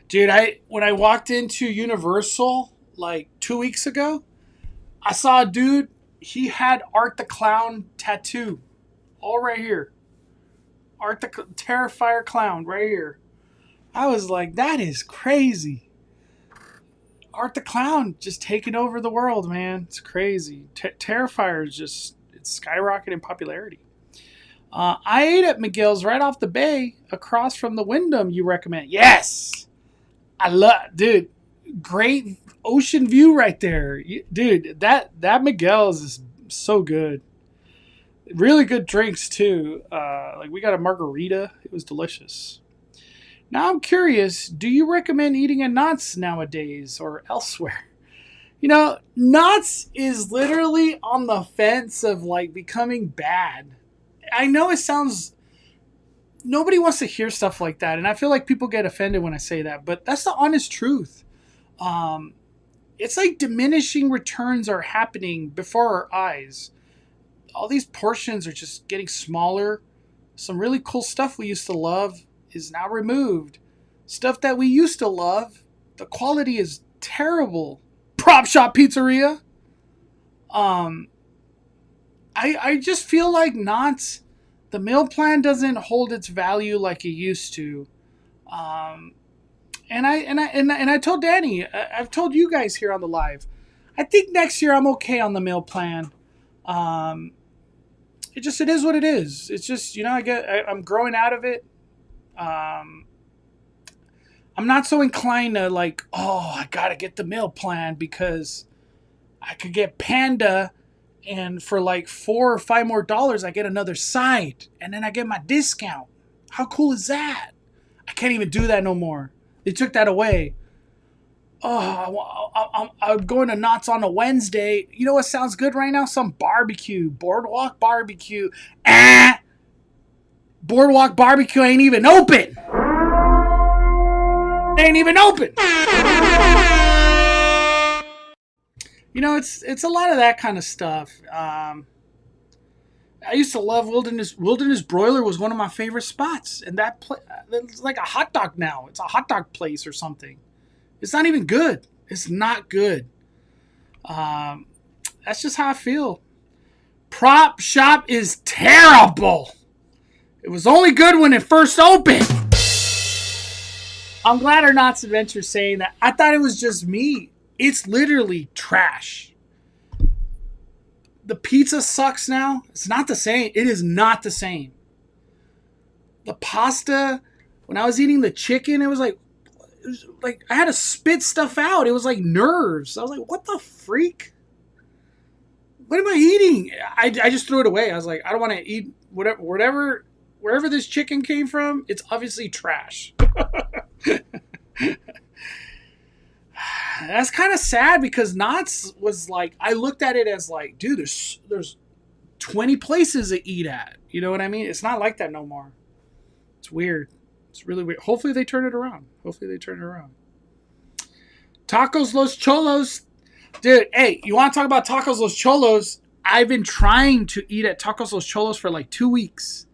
Dude, when I walked into Universal like 2 weeks ago, I saw a dude, he had Art the Clown tattoo. All right here. Art the Terrifier clown right here. I was like, that is crazy. Art the Clown just taking over the world, man. It's crazy. Terrifier is just, it's skyrocketing in popularity. I ate at McGill's right off the bay across from the Wyndham you recommend. Yes! Dude, great ocean view right there. Dude, that McGill's is so good. Really good drinks too. Like we got a margarita. It was delicious. Now I'm curious, do you recommend eating at Knott's nowadays or elsewhere? You know, Knott's is literally on the fence of like becoming bad. I know it sounds, nobody wants to hear stuff like that, and I feel like people get offended when I say that, but that's the honest truth. It's like diminishing returns are happening before our eyes. All these portions are just getting smaller. Some really cool stuff we used to love is now removed. Stuff that we used to love, the quality is terrible. Prop Shop Pizzeria. I just feel like Knott's, the meal plan doesn't hold its value like it used to. And I told Danny, I've told you guys here on the live, I think next year I'm okay on the meal plan. It is what it is. It's just, you know, I'm growing out of it. I'm not so inclined to like, oh, I gotta get the meal plan because I could get Panda, and for like $4 or $5 more, I get another side, and then I get my discount. How cool is that? I can't even do that no more. They took that away. Oh, I'm going to Knott's on a Wednesday. You know what sounds good right now? Some barbecue. Boardwalk barbecue. Boardwalk barbecue ain't even open. They ain't even open. You know, it's a lot of that kind of stuff. I used to love Wilderness. Wilderness Broiler was one of my favorite spots. And it's like a hot dog now. It's a hot dog place or something. It's not even good. It's not good. That's just how I feel. Prop Shop is terrible. It was only good when it first opened. I'm glad our Knott's Adventure's saying that. I thought it was just me. It's literally trash. The pizza sucks now. It's not the same. It is not the same. The pasta, when I was eating the chicken, it was like I had to spit stuff out. It was like nerves. I was like, what the freak? What am I eating? I just threw it away. I was like, I don't want to eat wherever this chicken came from. It's obviously trash. That's kind of sad because Knott's was like, I looked at it as like, dude, there's 20 places to eat at. You know what I mean? It's not like that no more. It's weird. It's really weird. Hopefully they turn it around. Tacos Los Cholos. Dude, hey, you want to talk about Tacos Los Cholos? I've been trying to eat at Tacos Los Cholos for like 2 weeks.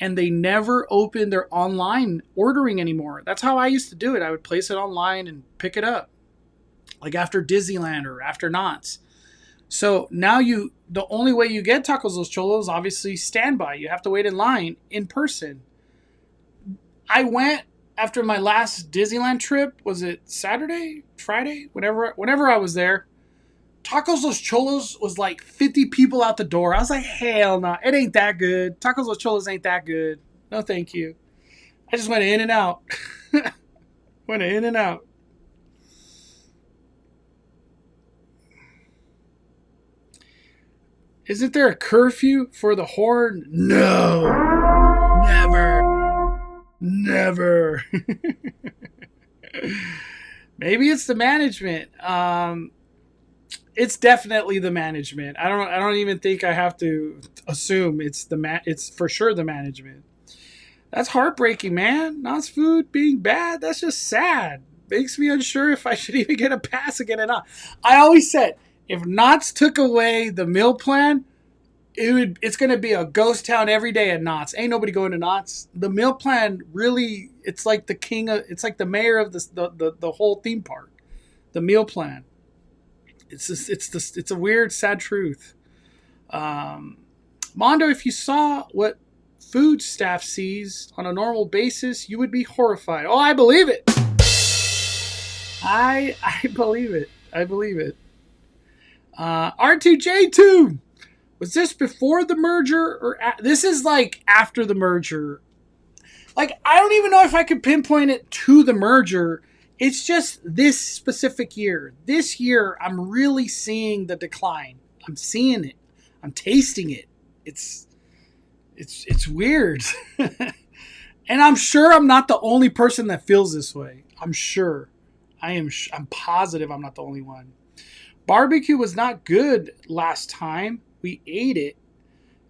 And they never open their online ordering anymore. That's how I used to do it. I would place it online and pick it up. Like after Disneyland or after Knott's. So now the only way you get Tacos Los Cholos, obviously standby. You have to wait in line in person. I went after my last Disneyland trip. Was it Saturday, Friday? Whenever I was there. Tacos Los Cholos was like 50 people out the door. I was like, hell no, it ain't that good. Tacos Los Cholos ain't that good. No, thank you. I just went in and out. Isn't there a curfew for the horn? No. Never. Maybe it's the management. It's definitely the management. I don't even think I have to assume it's for sure the management. That's heartbreaking, man. Knott's food being bad, that's just sad. Makes me unsure if I should even get a pass again or not. I always said, if Knott's took away the meal plan, it's going to be a ghost town every day at Knott's. Ain't nobody going to Knott's. The meal plan really, it's like it's like the mayor of the whole theme park. The meal plan. It's a weird, sad truth. Mondo, if you saw what food staff sees on a normal basis, you would be horrified. Oh, I believe it. I believe it. R2J2. Was this before the merger or this is like after the merger? Like, I don't even know if I could pinpoint it to the merger. It's just this specific year. This year, I'm really seeing the decline. I'm seeing it. I'm tasting it. It's weird. And I'm sure I'm not the only person that feels this way. I'm sure. I'm positive I'm not the only one. Barbecue was not good last time we ate it.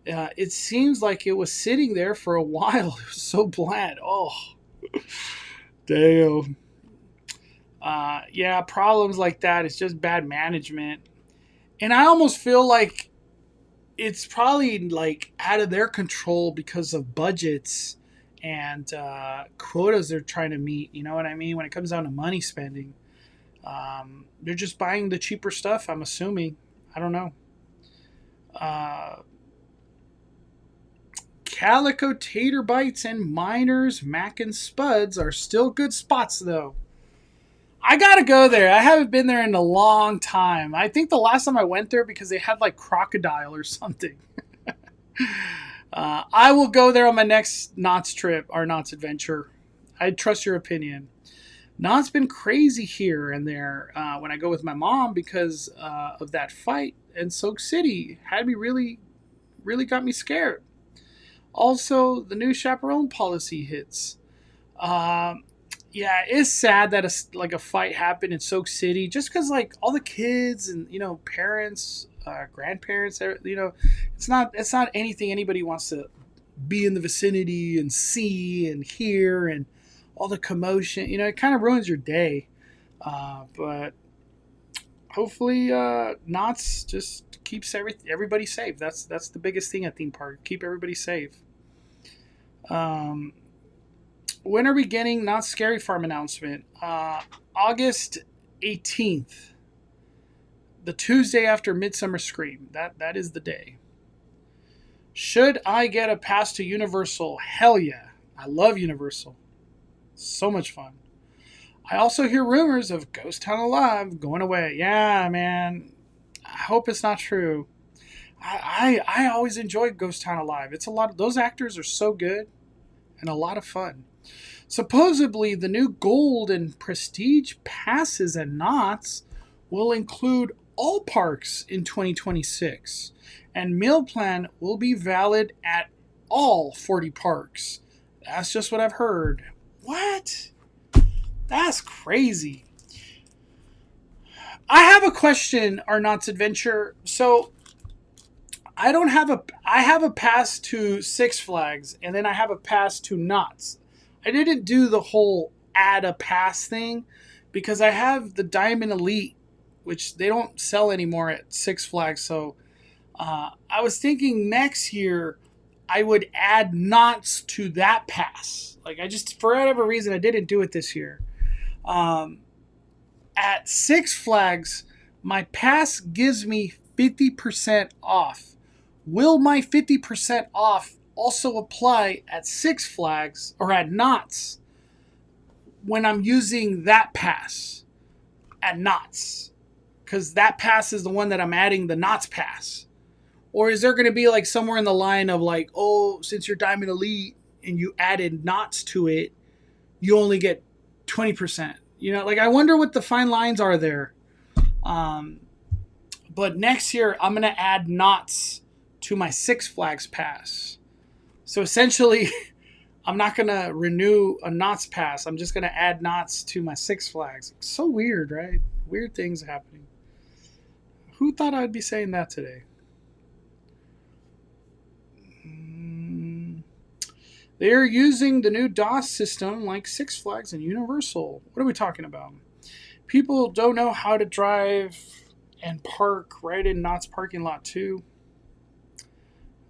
It seems like it was sitting there for a while. It was so bland. Oh, damn. Yeah, problems like that. It's just bad management. And I almost feel like it's probably like out of their control because of budgets and quotas they're trying to meet. You know what I mean? When it comes down to money spending, they're just buying the cheaper stuff, I'm assuming. I don't know. Calico Tater Bites and Miners Mac and Spuds are still good spots, though. I gotta go there. I haven't been there in a long time. I think the last time I went there because they had like crocodile or something. I will go there on my next Knott's trip, our Knott's adventure. I trust your opinion. Knott's been crazy here and there when I go with my mom because of that fight in Soak City. Had me really got me scared. Also, the new chaperone policy hits. Yeah, it's sad that a fight happened in Soak City just because like all the kids and parents, grandparents, it's not anything anybody wants to be in the vicinity and see and hear and all the commotion. It kind of ruins your day. But hopefully, Knott's just keeps everybody safe. That's the biggest thing at theme park. Keep everybody safe. When are we getting Knott's Scary Farm announcement? August 18th. The Tuesday after Midsummer Scream. That is the day. Should I get a pass to Universal? Hell yeah. I love Universal. So much fun. I also hear rumors of Ghost Town Alive going away. Yeah, man. I hope it's not true. I always enjoyed Ghost Town Alive. It's a lot of those actors are so good and a lot of fun. Supposedly, the new Gold and Prestige passes at Knott's will include all parks in 2026, and meal plan will be valid at all 40 parks. That's just what I've heard. What? That's crazy. I have a question, Arnott's Adventure. So I don't have a. I have a pass to Six Flags, and then I have a pass to Knott's. I didn't do the whole add a pass thing because I have the Diamond Elite, which they don't sell anymore at Six Flags. So I was thinking next year I would add Knott's to that pass. Like I just for whatever reason I didn't do it this year. Um, at Six Flags, my pass gives me 50% off. Will my 50% off also apply at Six Flags or at Knott's when I'm using that pass at Knott's? Because that pass is the one that I'm adding the Knott's pass. Or is there going to be like somewhere in the line of like, oh, since you're Diamond Elite and you added Knott's to it, you only get 20%? You know, like I wonder what the fine lines are there. But next year, I'm going to add Knott's to my Six Flags pass. So essentially, I'm not going to renew a Knott's pass. I'm just going to add Knott's to my Six Flags. It's so weird, right? Weird things happening. Who thought I'd be saying that today? They're using the new DOS system like Six Flags and Universal. What are we talking about? People don't know how to drive and park right in Knott's parking lot too.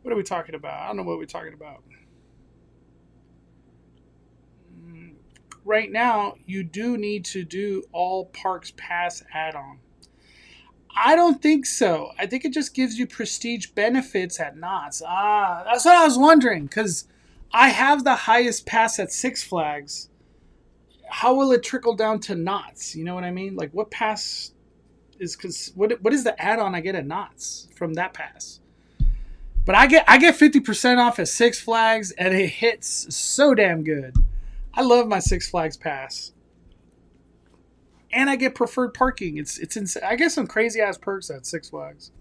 What are we talking about? I don't know what we're talking about. Right now, you do need to do all Parks Pass add-on. I don't think so. I think it just gives you prestige benefits at Knott's. That's what I was wondering, because I have the highest pass at Six Flags. How will it trickle down to Knott's? You know what I mean? Like, what pass is what is the add-on I get at Knott's from that pass? But I get 50% off at Six Flags, and it hits so damn good. I love my Six Flags pass, and I get preferred parking. It's insane. I get some crazy ass perks at Six Flags.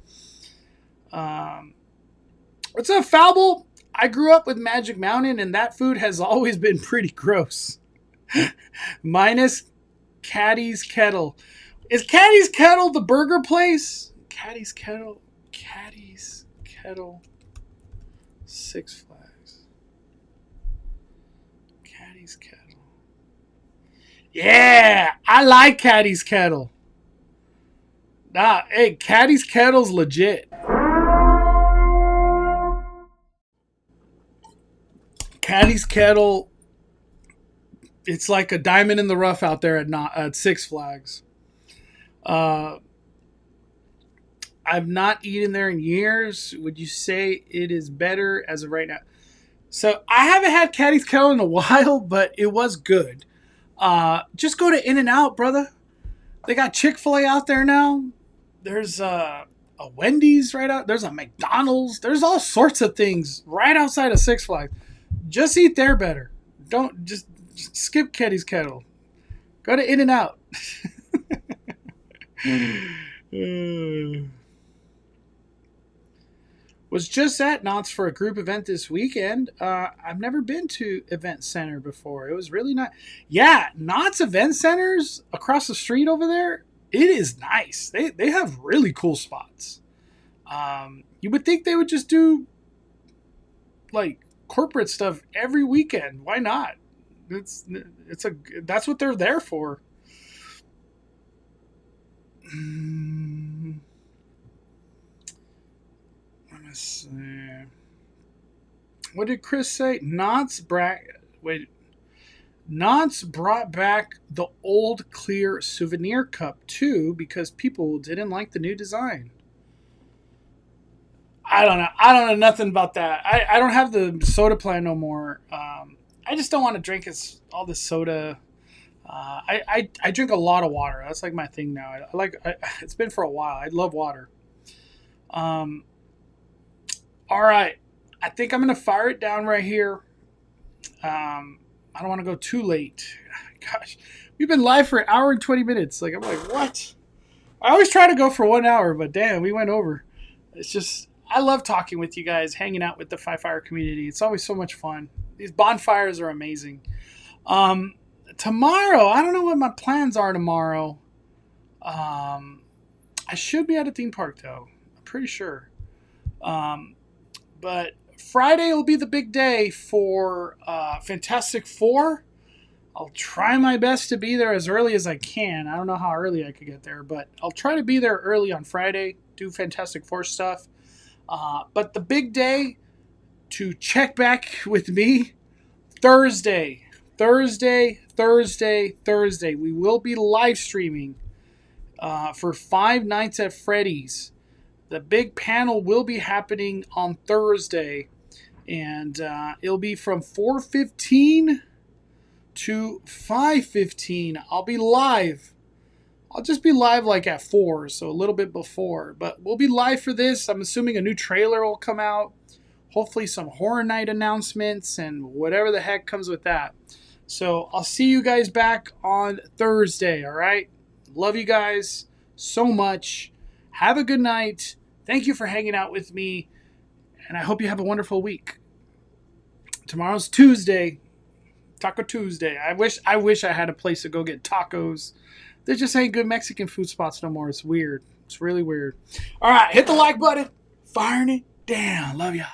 What's up, Falble? I grew up with Magic Mountain, and that food has always been pretty gross. Minus Caddy's Kettle. Is Caddy's Kettle the burger place? Caddy's Kettle. Six Flags. Caddy's Kettle. Yeah, I like Caddy's Kettle. Hey, Caddy's Kettle's legit. Caddy's Kettle, it's like a diamond in the rough out there at Six Flags. I've not eaten there in years. Would you say it is better as of right now? So I haven't had Caddy's Kettle in a while, but it was good. Just go to In-N-Out, brother. They got Chick-fil-A out there now. There's a Wendy's right out. There's a McDonald's. There's all sorts of things right outside of Six Flags. Just eat there better. Don't just skip Caddy's Kettle. Go to In-N-Out. Was just at Knott's for a group event this weekend. I've never been to Event Center before. It was really nice. Yeah, Knott's Event Centers across the street over there, it is nice. They have really cool spots. You would think they would just do like corporate stuff every weekend. Why not? That's what they're there for. Let me see. What did Chris say? Knott's brought back the old clear souvenir cup too because people didn't like the new design. I don't know. I don't know nothing about that. I don't have the soda plan no more. I just don't want to drink all this soda. I drink a lot of water. That's like my thing now. It's been for a while. I love water. All right. I think I'm going to fire it down right here. I don't want to go too late. Gosh, we've been live for an hour and 20 minutes. I'm like, what? I always try to go for 1 hour, but damn, we went over. It's just, I love talking with you guys, hanging out with the Five Fire community. It's always so much fun. These bonfires are amazing. Tomorrow, I don't know what my plans are tomorrow. I should be at a theme park though. I'm pretty sure. Um, but Friday will be the big day for Fantastic Four. I'll try my best to be there as early as I can. I don't know how early I could get there, but I'll try to be there early on Friday, do Fantastic Four stuff. But the big day to check back with me, Thursday. Thursday. We will be live streaming for Five Nights at Freddy's. The big panel will be happening on Thursday, and it'll be from 4:15 to 5:15. I'll be live. I'll just be live like at 4, so a little bit before. But we'll be live for this. I'm assuming a new trailer will come out. Hopefully some Horror Night announcements and whatever the heck comes with that. So I'll see you guys back on Thursday, all right? Love you guys so much. Have a good night. Thank you for hanging out with me, and I hope you have a wonderful week. Tomorrow's Tuesday, Taco Tuesday. I wish I had a place to go get tacos. There just ain't good Mexican food spots no more. It's weird. It's really weird. All right, hit the like button. Firing it down. Love y'all.